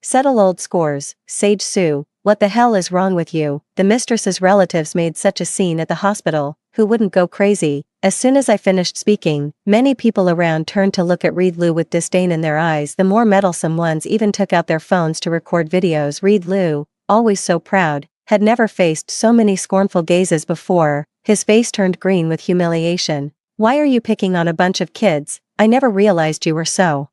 settle old scores. Sage Su, what the hell is wrong with you? The mistress's relatives made such a scene at the hospital. Who wouldn't go crazy? As soon as I finished speaking, many people around turned to look at Reed Lu with disdain in their eyes. The more meddlesome ones even took out their phones to record videos. Reed Lu, always so proud, had never faced so many scornful gazes before. His face turned green with humiliation. Why are you picking on a bunch of kids? I never realized you were so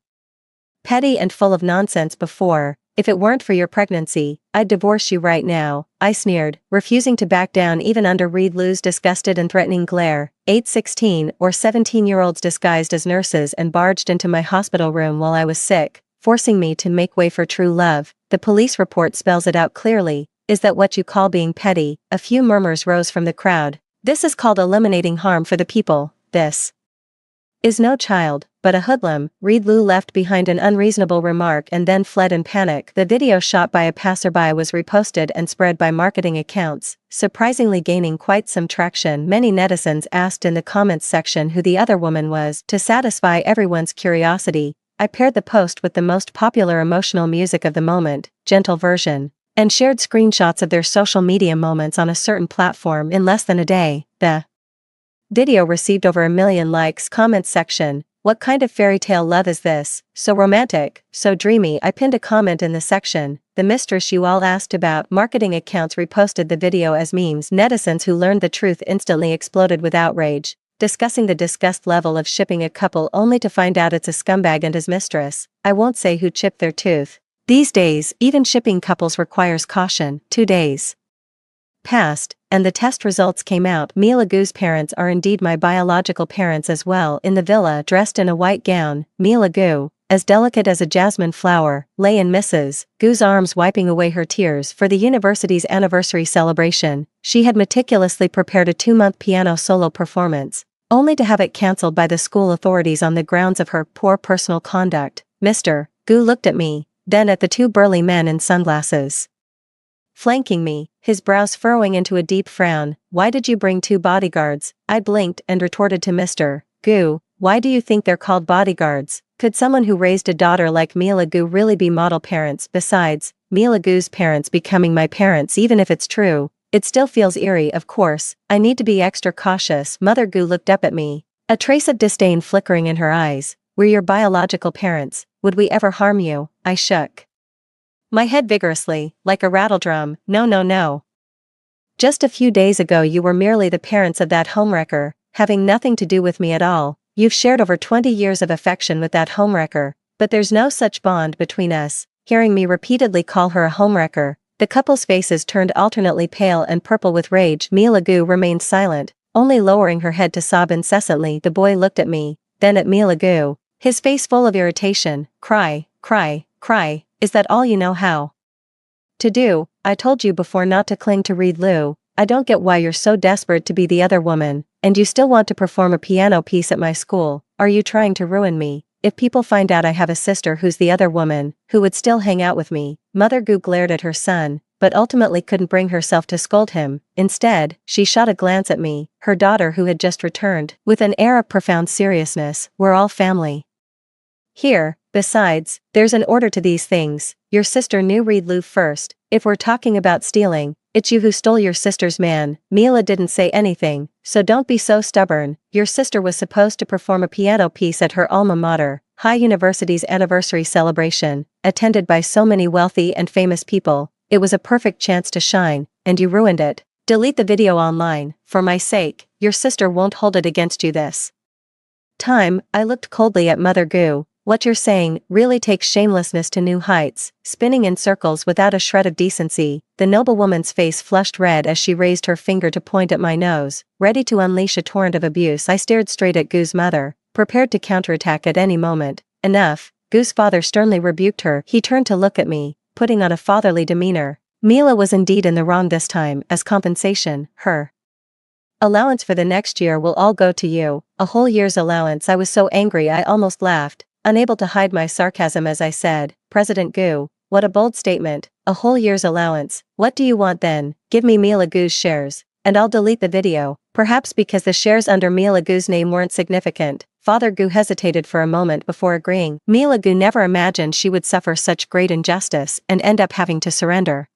petty and full of nonsense before. If it weren't for your pregnancy, I'd divorce you right now, I sneered, refusing to back down even under Reed Lu's disgusted and threatening glare. 8 16 or 17-year-olds disguised as nurses and barged into my hospital room while I was sick, forcing me to make way for true love. The police report spells it out clearly. Is that what you call being petty? A few murmurs rose from the crowd. This is called eliminating harm for the people. This is no child, but a hoodlum. Reed Lu left behind an unreasonable remark and then fled in panic. The video shot by a passerby was reposted and spread by marketing accounts, surprisingly gaining quite some traction. Many netizens asked in the comments section who the other woman was. To satisfy everyone's curiosity, I paired the post with the most popular emotional music of the moment, Gentle Version, and shared screenshots of their social media moments on a certain platform. In less than a day, the video received over 1 million likes. Comments section, what kind of fairy tale love is this? So romantic, so dreamy. I pinned a comment in the section, the mistress you all asked about. Marketing accounts reposted the video as memes. Netizens who learned the truth instantly exploded with outrage, discussing the disgust level of shipping a couple only to find out it's a scumbag and his mistress. I won't say who chipped their tooth. These days, even shipping couples requires caution. 2 days passed, and the test results came out. Mila Gu's parents are indeed my biological parents as well. In the villa, dressed in a white gown, Mila Gu, as delicate as a jasmine flower, lay in Mrs. Gu's arms wiping away her tears. For the university's anniversary celebration, she had meticulously prepared a 2-month piano solo performance, only to have it cancelled by the school authorities on the grounds of her poor personal conduct. Mr. Gu looked at me, then at the 2 burly men in sunglasses flanking me, his brows furrowing into a deep frown. Why did you bring 2 bodyguards? I blinked and retorted to Mr. Gu, why do you think they're called bodyguards? Could someone who raised a daughter like Mila Gu really be model parents? Besides, Mila Gu's parents becoming my parents. Even if it's true, it still feels eerie. Of course, I need to be extra cautious. Mother Gu looked up at me, a trace of disdain flickering in her eyes. We're your biological parents. Would we ever harm you? I shook my head vigorously, like a rattledrum. No, no, no. Just a few days ago you were merely the parents of that homewrecker, having nothing to do with me at all. You've shared over 20 years of affection with that homewrecker, but there's no such bond between us. Hearing me repeatedly call her a homewrecker, the couple's faces turned alternately pale and purple with rage. Mila Gu remained silent, only lowering her head to sob incessantly. The boy looked at me, then at Mila Gu, his face full of irritation. Cry, cry, cry. Is that all you know how to do? I told you before not to cling to Reed Lu. I don't get why you're so desperate to be the other woman, and you still want to perform a piano piece at my school. Are you trying to ruin me? If people find out I have a sister who's the other woman, who would still hang out with me? Mother Gu glared at her son, but ultimately couldn't bring herself to scold him. Instead, she shot a glance at me, her daughter who had just returned, with an air of profound seriousness. We're all family here. Besides, there's an order to these things. Your sister knew Reed Lu first. If we're talking about stealing, it's you who stole your sister's man. Mila didn't say anything, so don't be so stubborn. Your sister was supposed to perform a piano piece at her alma mater, High University's anniversary celebration, attended by so many wealthy and famous people. It was a perfect chance to shine, and you ruined it. Delete the video online. For my sake, your sister won't hold it against you. This Time, I looked coldly at Mother Goo. What you're saying really takes shamelessness to new heights, spinning in circles without a shred of decency. The noblewoman's face flushed red as she raised her finger to point at my nose. Ready to unleash a torrent of abuse, I stared straight at Goo's mother, prepared to counterattack at any moment. Enough, Goo's father sternly rebuked her. He turned to look at me, putting on a fatherly demeanor. Mila was indeed in the wrong this time. As compensation, her allowance for the next year will all go to you. A whole year's allowance. I was so angry I almost laughed, unable to hide my sarcasm as I said, President Goo, what a bold statement. A whole year's allowance. What do you want then? Give me Mila Goo's shares, and I'll delete the video. Perhaps because the shares under Mila Goo's name weren't significant, Father Goo hesitated for a moment before agreeing. Mila Goo never imagined she would suffer such great injustice and end up having to surrender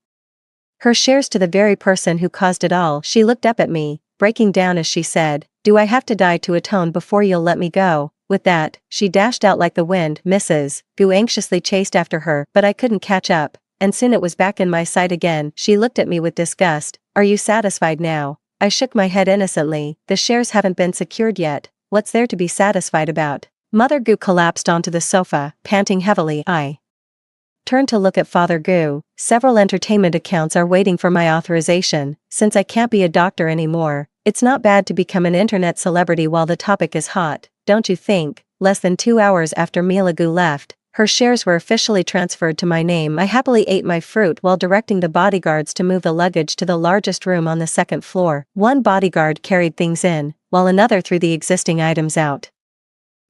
her shares to the very person who caused it all. She looked up at me, breaking down as she said, "Do I have to die to atone before you'll let me go?" With that, she dashed out like the wind. Mrs. Goo anxiously chased after her, but I couldn't catch up, and soon it was back in my sight again. She looked at me with disgust. "Are you satisfied now?" I shook my head innocently. "The shares haven't been secured yet. What's there to be satisfied about?" Mother Goo collapsed onto the sofa, panting heavily. I turned to look at Father Goo. "Several entertainment accounts are waiting for my authorization. Since I can't be a doctor anymore, it's not bad to become an internet celebrity while the topic is hot, don't you think?" Less than 2 hours after Mila Goo left, her shares were officially transferred to my name. I happily ate my fruit while directing the bodyguards to move the luggage to the largest room on the second floor. One bodyguard carried things in, while another threw the existing items out.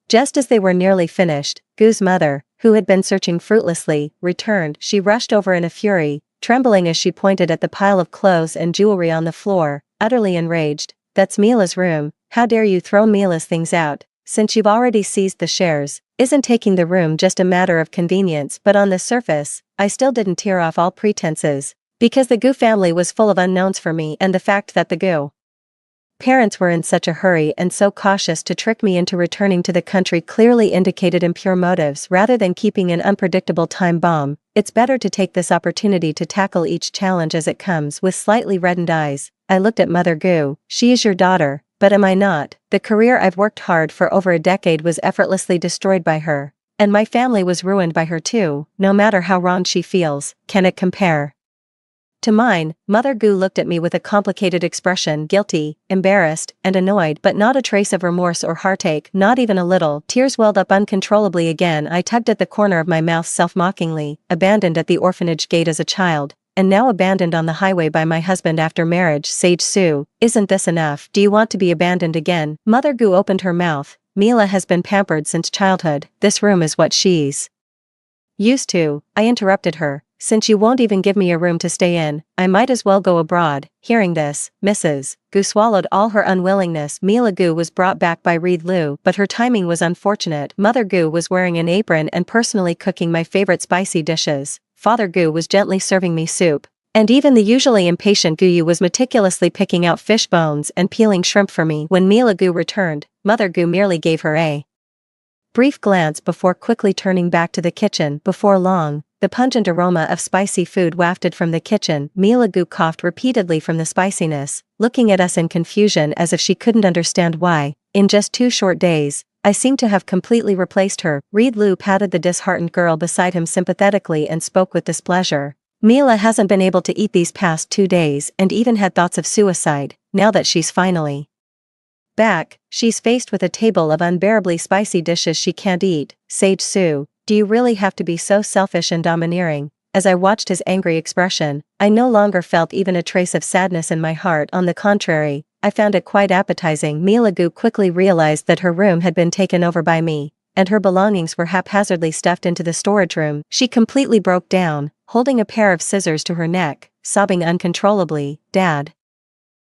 Just as they were nearly finished, Goo's mother, who had been searching fruitlessly, returned. She rushed over in a fury, trembling as she pointed at the pile of clothes and jewelry on the floor, utterly enraged. "That's Mila's room. How dare you throw Mila's things out? Since you've already seized the shares, isn't taking the room just a matter of convenience?" But on the surface, I still didn't tear off all pretenses, because the Goo family was full of unknowns for me, and the fact that the Goo parents were in such a hurry and so cautious to trick me into returning to the country clearly indicated impure motives. Rather than keeping an unpredictable time bomb, it's better to take this opportunity to tackle each challenge as it comes. With slightly reddened eyes, I looked at Mother Goo. "She is your daughter, but am I not? The career I've worked hard for over a decade was effortlessly destroyed by her, and my family was ruined by her too. No matter how wronged she feels, can it compare to mine?" Mother Goo looked at me with a complicated expression, guilty, embarrassed, and annoyed, but not a trace of remorse or heartache, not even a little. Tears welled up uncontrollably again. I tugged at the corner of my mouth self-mockingly. Abandoned at the orphanage gate as a child, and now abandoned on the highway by my husband after marriage. Sage Sue, isn't this enough? Do you want to be abandoned again? Mother Goo opened her mouth. "Mila has been pampered since childhood. This room is what she's used to." I interrupted her. "Since you won't even give me a room to stay in, I might as well go abroad." Hearing this, Mrs. Goo swallowed all her unwillingness. Mila Goo was brought back by Reed Lou, but her timing was unfortunate. Mother Goo was wearing an apron and personally cooking my favorite spicy dishes. Father Goo was gently serving me soup, and even the usually impatient Gooyu was meticulously picking out fish bones and peeling shrimp for me. When Mila Goo returned, Mother Goo merely gave her a brief glance before quickly turning back to the kitchen. Before long, the pungent aroma of spicy food wafted from the kitchen. Mila Goo coughed repeatedly from the spiciness, looking at us in confusion as if she couldn't understand why, in just 2 short days, I seemed to have completely replaced her. Reed Lou patted the disheartened girl beside him sympathetically and spoke with displeasure. "Mila hasn't been able to eat these past 2 days and even had thoughts of suicide. Now that she's finally back, she's faced with a table of unbearably spicy dishes she can't eat." Sage Sue, do you really have to be so selfish and domineering? As I watched his angry expression, I no longer felt even a trace of sadness in my heart. On the contrary, I found it quite appetizing. Mila Goo quickly realized that her room had been taken over by me, and her belongings were haphazardly stuffed into the storage room. She completely broke down, holding a pair of scissors to her neck, sobbing uncontrollably. "Dad,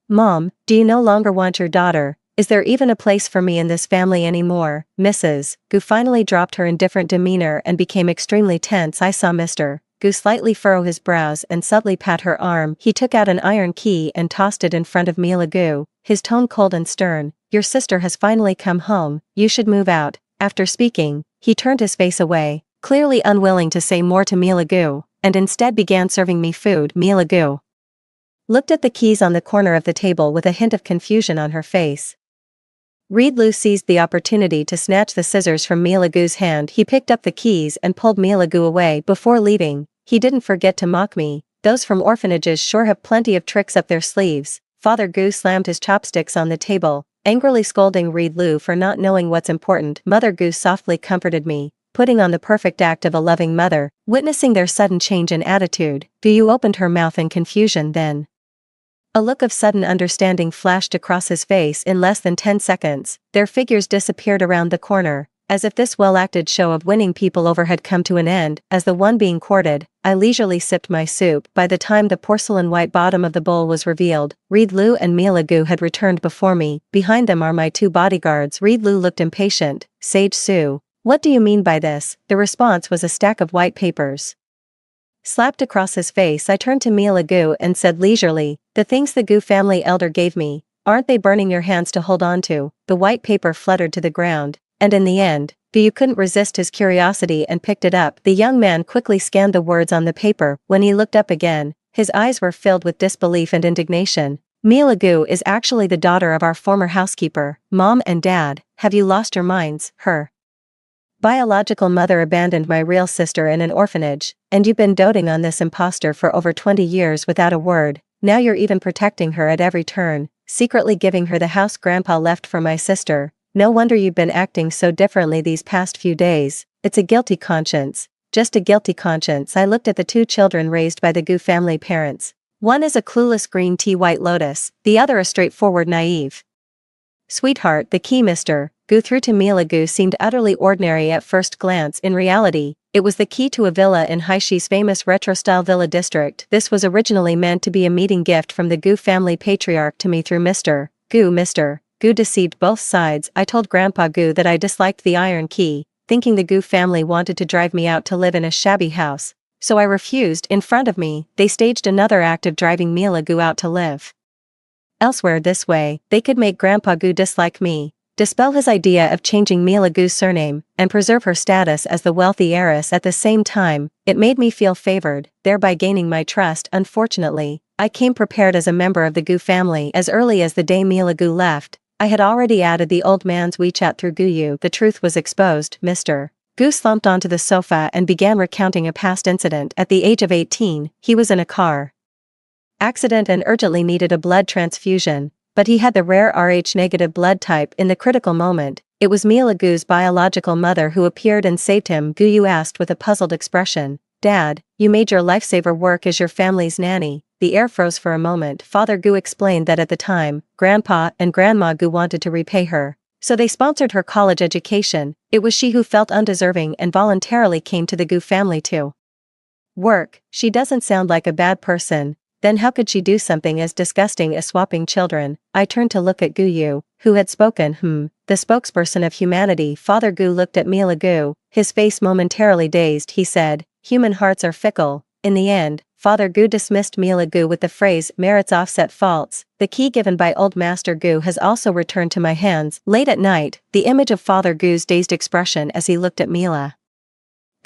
Mom, do you no longer want your daughter? Is there even a place for me in this family anymore?" Mrs. Goo finally dropped her indifferent demeanor and became extremely tense. I saw Mr. Goo slightly furrow his brows and subtly pat her arm. He took out an iron key and tossed it in front of Mila Goo, his tone cold and stern. "Your sister has finally come home, you should move out." After speaking, he turned his face away, clearly unwilling to say more to Mila Goo, and instead began serving me food. Mila Goo looked at the keys on the corner of the table with a hint of confusion on her face. Reed Lu seized the opportunity to snatch the scissors from Mia Gu's hand. He picked up the keys and pulled Mia Gu away. Before leaving, he didn't forget to mock me. Those from orphanages sure have plenty of tricks up their sleeves. Father Gu slammed his chopsticks on the table, angrily scolding Reed Lu for not knowing what's important. Mother Gu softly comforted me, putting on the perfect act of a loving mother, witnessing their sudden change in attitude. Gu opened her mouth in confusion then. A look of sudden understanding flashed across his face. In less than 10 seconds, their figures disappeared around the corner, as if this well-acted show of winning people over had come to an end. As the one being courted, I leisurely sipped my soup. By the time the porcelain white bottom of the bowl was revealed, Reed Lu and Mia Gu had returned before me. Behind them are my 2 bodyguards. Reed Lu looked impatient. Sage Su, what do you mean by this? The response was a stack of white papers slapped across his face. I turned to Mia Gu and said leisurely, the things the Gu family elder gave me, aren't they burning your hands to hold on to? The white paper fluttered to the ground, and in the end, Gu couldn't resist his curiosity and picked it up. The young man quickly scanned the words on the paper. When he looked up again, his eyes were filled with disbelief and indignation. Mia Gu is actually the daughter of our former housekeeper. Mom and Dad, have you lost your minds? Her biological mother abandoned my real sister in an orphanage, and you've been doting on this imposter for over 20 years without a word. Now you're even protecting her at every turn, secretly giving her the house Grandpa left for my sister. No wonder you've been acting so differently these past few days. It's a guilty conscience. Just a guilty conscience. I looked at the 2 children raised by the Gu family parents. One is a clueless green tea white lotus, the other a straightforward naive sweetheart. The key Mr. Gu threw to Mia Gu seemed utterly ordinary at first glance. In reality, it was the key to a villa in Haishi's famous retro-style villa district. This was originally meant to be a meeting gift from the Gu family patriarch to me through Mr. Gu. Mr. Gu deceived both sides. I told Grandpa Gu that I disliked the iron key, thinking the Gu family wanted to drive me out to live in a shabby house, so I refused. In front of me, they staged another act of driving Mia Gu out to live elsewhere. This way, they could make Grandpa Gu dislike me, dispel his idea of changing Mia Gu's surname, and preserve her status as the wealthy heiress. At the same time, it made me feel favored, thereby gaining my trust. Unfortunately, I came prepared as a member of the Gu family. As early as the day Mia Gu left, I had already added the old man's WeChat through Guyu. The truth was exposed. Mr. Gu slumped onto the sofa and began recounting a past incident. At the age of 18, he was in a car accident and urgently needed a blood transfusion, but he had the rare Rh-negative blood type. In the critical moment, it was Mia Gu's biological mother who appeared and saved him. Guyu asked with a puzzled expression, Dad, you made your lifesaver work as your family's nanny. The air froze for a moment. Father Gu explained that at the time, Grandpa and Grandma Gu wanted to repay her, so they sponsored her college education. It was she who felt undeserving and voluntarily came to the Gu family to work. She doesn't sound like a bad person. Then how could she do something as disgusting as swapping children? I turned to look at Guyu, who had spoken. The spokesperson of humanity. Father Gu looked at Mia Gu, his face momentarily dazed. He said, human hearts are fickle. In the end, Father Gu dismissed Mia Gu with the phrase, merits offset faults. The key given by Old Master Gu has also returned to my hands. Late at night, the image of Father Gu's dazed expression as he looked at Mia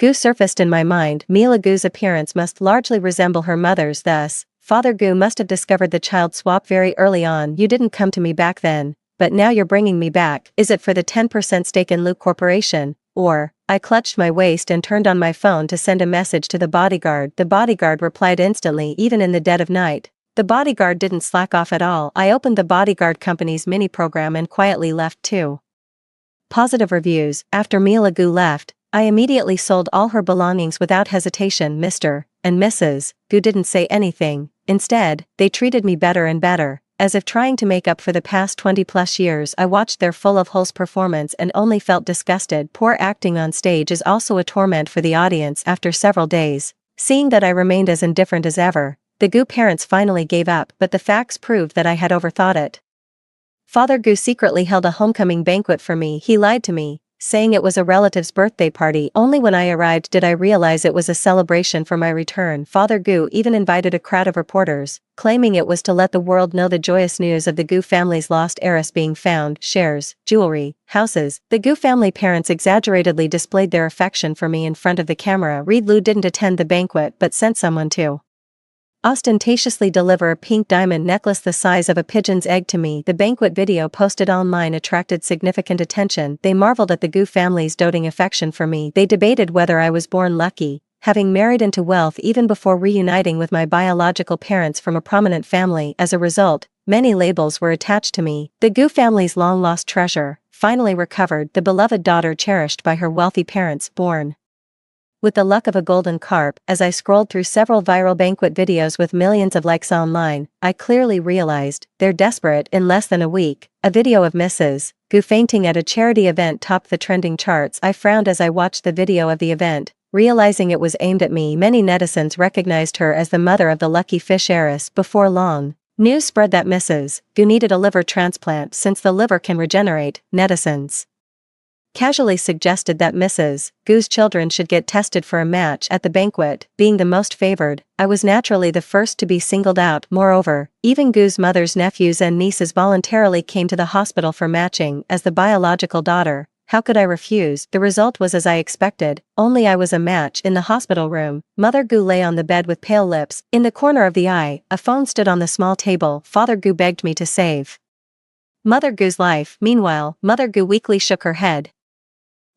Gu surfaced in my mind. Mia Gu's appearance must largely resemble her mother's, thus, Father Gu must have discovered the child swap very early on. You didn't come to me back then, but now you're bringing me back. Is it for the 10% stake in Luke Corporation? Or, I clutched my waist and turned on my phone to send a message to the bodyguard. The bodyguard replied instantly, even in the dead of night. The bodyguard didn't slack off at all. I opened the bodyguard company's mini program and quietly left 2 positive reviews. After Mia Gu left, I immediately sold all her belongings without hesitation. Mr. and Mrs. Gu didn't say anything. Instead, they treated me better and better, as if trying to make up for the past 20+ years. I watched their full of holes performance and only felt disgusted. Poor acting on stage is also a torment for the audience. After several days, seeing that I remained as indifferent as ever, the Gu parents finally gave up, but the facts proved that I had overthought it. Father Gu secretly held a homecoming banquet for me. He lied to me, saying it was a relative's birthday party. Only when I arrived did I realize it was a celebration for my return. Father Gu even invited a crowd of reporters, claiming it was to let the world know the joyous news of the Gu family's lost heiress being found. Shares, jewelry, houses. The Gu family parents exaggeratedly displayed their affection for me in front of the camera. Reed Lu didn't attend the banquet but sent someone to ostentatiously deliver a pink diamond necklace the size of a pigeon's egg to me. The banquet video posted online attracted significant attention. They marveled at the Gu family's doting affection for me. They debated whether I was born lucky, having married into wealth even before reuniting with my biological parents from a prominent family. As a result, many labels were attached to me. The Gu family's long-lost treasure, finally recovered, the beloved daughter cherished by her wealthy parents, born with the luck of a golden carp. As I scrolled through several viral banquet videos with millions of likes online, I clearly realized they're desperate. In less than a week, a video of Mrs. Gu fainting at a charity event topped the trending charts. I frowned as I watched the video of the event, realizing it was aimed at me. Many netizens recognized her as the mother of the lucky fish heiress. Before long, news spread that Mrs. Gu needed a liver transplant since the liver can regenerate. Netizens casually suggested that Mrs. Gu's children should get tested for a match at the banquet. Being the most favored, I was naturally the first to be singled out. Moreover, even Gu's mother's nephews and nieces voluntarily came to the hospital for matching. As the biological daughter, how could I refuse? The result was as I expected, only I was a match. In the hospital room, Mother Gu lay on the bed with pale lips. In the corner of the eye, a phone stood on the small table. Father Gu begged me to save Mother Gu's life. Meanwhile, Mother Gu weakly shook her head,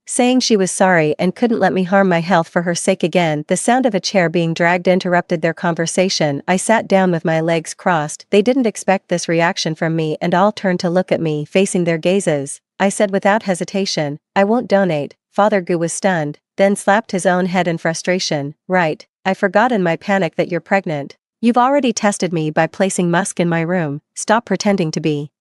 saying she was sorry and couldn't let me harm my health for her sake again. The sound of a chair being dragged interrupted their conversation. I sat down with my legs crossed. They didn't expect this reaction from me and all turned to look at me. Facing their gazes, I said without hesitation, "I won't donate." Father Gu was stunned, then slapped his own head in frustration. "Right, I forgot in my panic that you're pregnant. You've already tested me by placing musk in my room. Stop pretending to be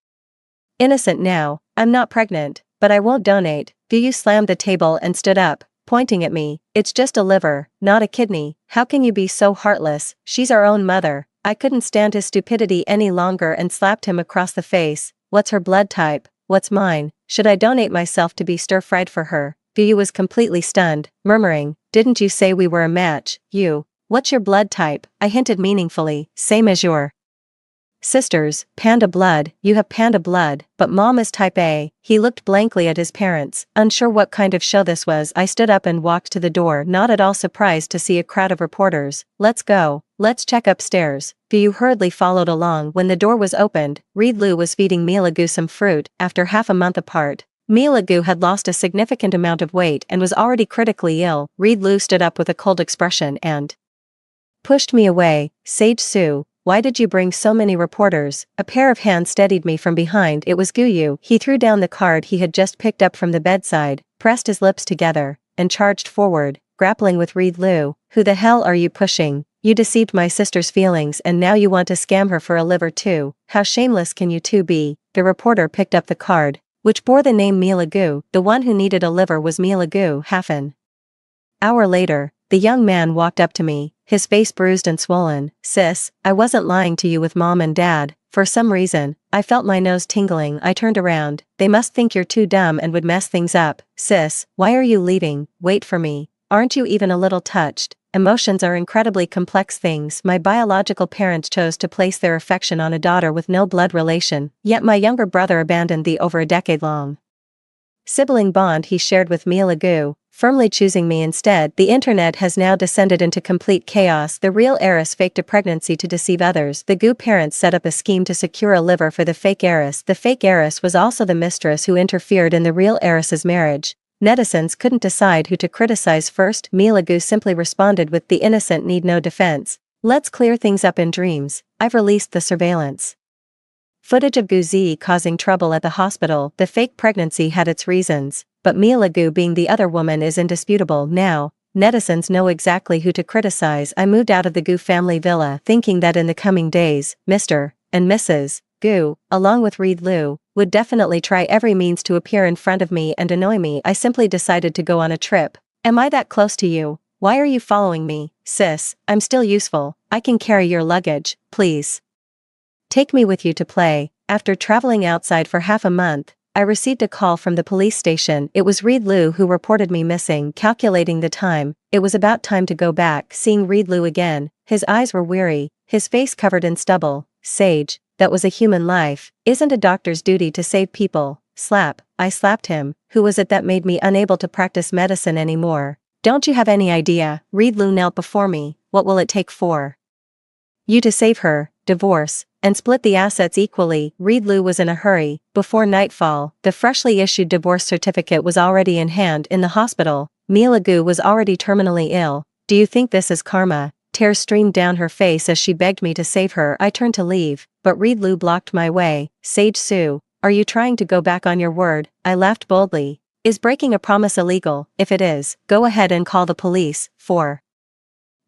innocent now. I'm not pregnant, but I won't donate." Gu slammed the table and stood up, pointing at me. "It's just a liver, not a kidney. How can you be so heartless? She's our own mother." I couldn't stand his stupidity any longer and slapped him across the face. "What's her blood type? What's mine? Should I donate myself to be stir-fried for her?" Gu was completely stunned, murmuring, "Didn't you say we were a match? What's your blood type?" I hinted meaningfully. "Same as your sisters, panda blood." "You have panda blood, but mom is type A." He looked blankly at his parents, unsure what kind of show this was. I stood up and walked to the door, not at all surprised to see a crowd of reporters. "Let's go. Let's check upstairs." Gu hurriedly followed along. When the door was opened, Reed Lu was feeding Mila Gu some fruit. After half a month apart, Mila Gu had lost a significant amount of weight and was already critically ill. Reed Lu stood up with a cold expression and pushed me away. "Sage Su, why did you bring so many reporters?" A pair of hands steadied me from behind. It was Guyu. He threw down the card he had just picked up from the bedside, pressed his lips together, and charged forward, grappling with Reed Lu. "Who the hell are you pushing? You deceived my sister's feelings and now you want to scam her for a liver too. How shameless can you two be?" The reporter picked up the card, which bore the name Mila Gu. The one who needed a liver was Mila Gu. Half an hour later, the young man walked up to me, his face bruised and swollen. "Sis, I wasn't lying to you with mom and dad." For some reason, I felt my nose tingling. I turned around. "They must think you're too dumb and would mess things up." "Sis, why are you leaving? Wait for me. Aren't you even a little touched?" Emotions are incredibly complex things. My biological parents chose to place their affection on a daughter with no blood relation, yet my younger brother abandoned the over a decade-long sibling bond he shared with Mila Gu, firmly choosing me instead. The internet has now descended into complete chaos. The real heiress faked a pregnancy to deceive others. The Gu parents set up a scheme to secure a liver for the fake heiress. The fake heiress was also the mistress who interfered in the real heiress's marriage. Netizens couldn't decide who to criticize first. Mila Gu simply responded with, "The innocent need no defense. Let's clear things up in dreams. I've released the surveillance footage of Gu Zi causing trouble at the hospital. The fake pregnancy had its reasons, but Mila Gu being the other woman is indisputable. Now, netizens know exactly who to criticize." I moved out of the Gu family villa thinking that in the coming days, Mr. and Mrs. Gu, along with Reed Lu, would definitely try every means to appear in front of me and annoy me. I simply decided to go on a trip. "Am I that close to you? Why are you following me?" "Sis, I'm still useful. I can carry your luggage. Please take me with you to play." After traveling outside for half a month, I received a call from the police station. It was Reed Lu who reported me missing. Calculating the time, it was about time to go back. Seeing Reed Lu again, his eyes were weary, his face covered in stubble. "Sage, that was a human life. Isn't a doctor's duty to save people?" Slap. I slapped him. Who was it that made me unable to practice medicine anymore? "Don't you have any idea?" Reed Lu knelt before me. "What will it take for You to save her, divorce, and split the assets equally. Reed Lu was in a hurry. Before nightfall, the freshly issued divorce certificate was already in hand in the hospital. Mila Gu was already terminally ill. Do you think this is karma? Tears streamed down her face as she begged me to save her. I turned to leave, but Reed Lu blocked my way. Sage Su, are you trying to go back on your word? I laughed boldly. Is breaking a promise illegal? If it is, go ahead and call the police. 4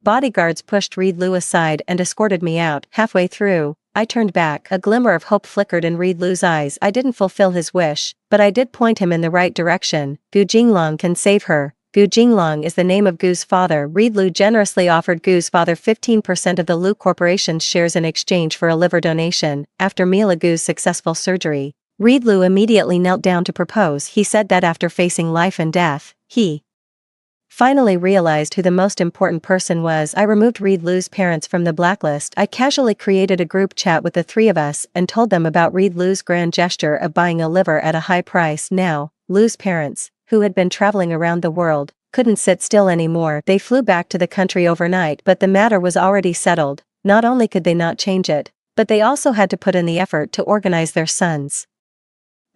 bodyguards pushed Reed Lu aside and escorted me out. Halfway through, I turned back. A glimmer of hope flickered in Reed Lu's eyes. I didn't fulfill his wish, but I did point him in the right direction. Gu Jinglong can save her. Gu Jinglong is the name of Gu's father. Reed Lu generously offered Gu's father 15% of the Lu Corporation's shares in exchange for a liver donation. After Mila Gu's successful surgery, Reed Lu immediately knelt down to propose. He said that after facing life and death, he finally realized who the most important person was. I removed Reed Lu's parents from the blacklist. I casually created a group chat with the three of us and told them about Reed Lu's grand gesture of buying a liver at a high price. Now, Lu's parents, who had been traveling around the world, couldn't sit still anymore. They flew back to the country overnight, but the matter was already settled. Not only could they not change it, but they also had to put in the effort to organize their son's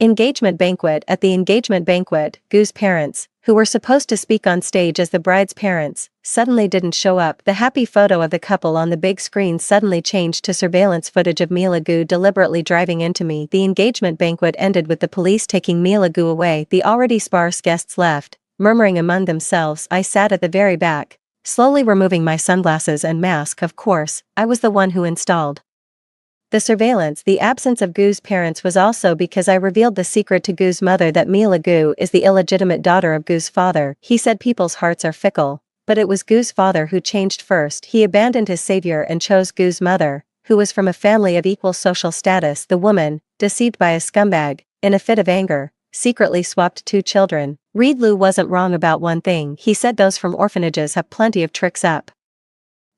engagement banquet. At the engagement banquet, Gu's parents, who were supposed to speak on stage as the bride's parents, suddenly didn't show up. The happy photo of the couple on the big screen suddenly changed to surveillance footage of Mila Gu deliberately driving into me. The engagement banquet ended with the police taking Mila Gu away. The already sparse guests left, murmuring among themselves. I sat at the very back, slowly removing my sunglasses and mask. Of course, I was the one who installed the surveillance. The absence of Gu's parents was also because I revealed the secret to Gu's mother that Mila Gu is the illegitimate daughter of Gu's father. He said people's hearts are fickle, but it was Gu's father who changed first. He abandoned his savior and chose Gu's mother, who was from a family of equal social status. The woman, deceived by a scumbag, in a fit of anger, secretly swapped 2 children. Reed Lu wasn't wrong about one thing. He said those from orphanages have plenty of tricks up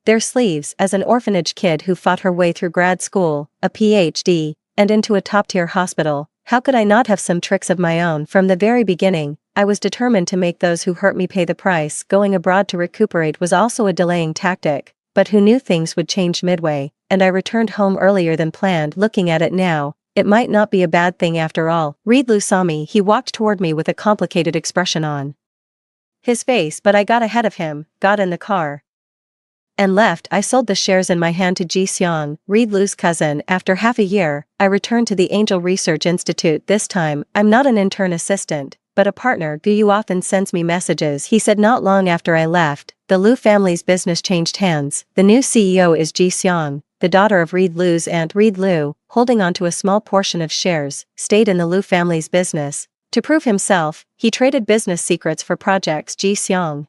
their sleeves. As an orphanage kid who fought her way through grad school, a PhD, and into a top-tier hospital, how could I not have some tricks of my own? From the very beginning, I was determined to make those who hurt me pay the price. Going abroad to recuperate was also a delaying tactic, but who knew things would change midway, and I returned home earlier than planned. Looking at it now, it might not be a bad thing after all. Reed Lu saw me. He walked toward me with a complicated expression on his face, but I got ahead of him, got in the car, and left. I sold the shares in my hand to Ji Xiong, Reed Lu's cousin. After half a year, I returned to the Angel Research Institute. This time, I'm not an intern assistant, but a partner. Gu often sends me messages. He said not long after I left, the Lu family's business changed hands. The new CEO is Ji Xiong, the daughter of Reed Lu's aunt. Reed Lu, holding onto a small portion of shares, stayed in the Lu family's business. To prove himself, he traded business secrets for projects. Ji Xiong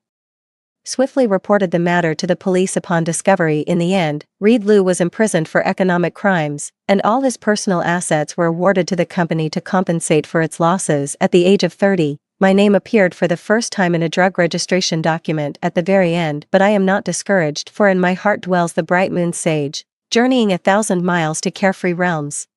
swiftly reported the matter to the police. Upon discovery, in the end, Reed Lu was imprisoned for economic crimes, and all his personal assets were awarded to the company to compensate for its losses. At the age of 30, my name appeared for the first time in a drug registration document at the very end. But I am not discouraged, for in my heart dwells the bright moon sage, journeying 1,000 miles to carefree realms.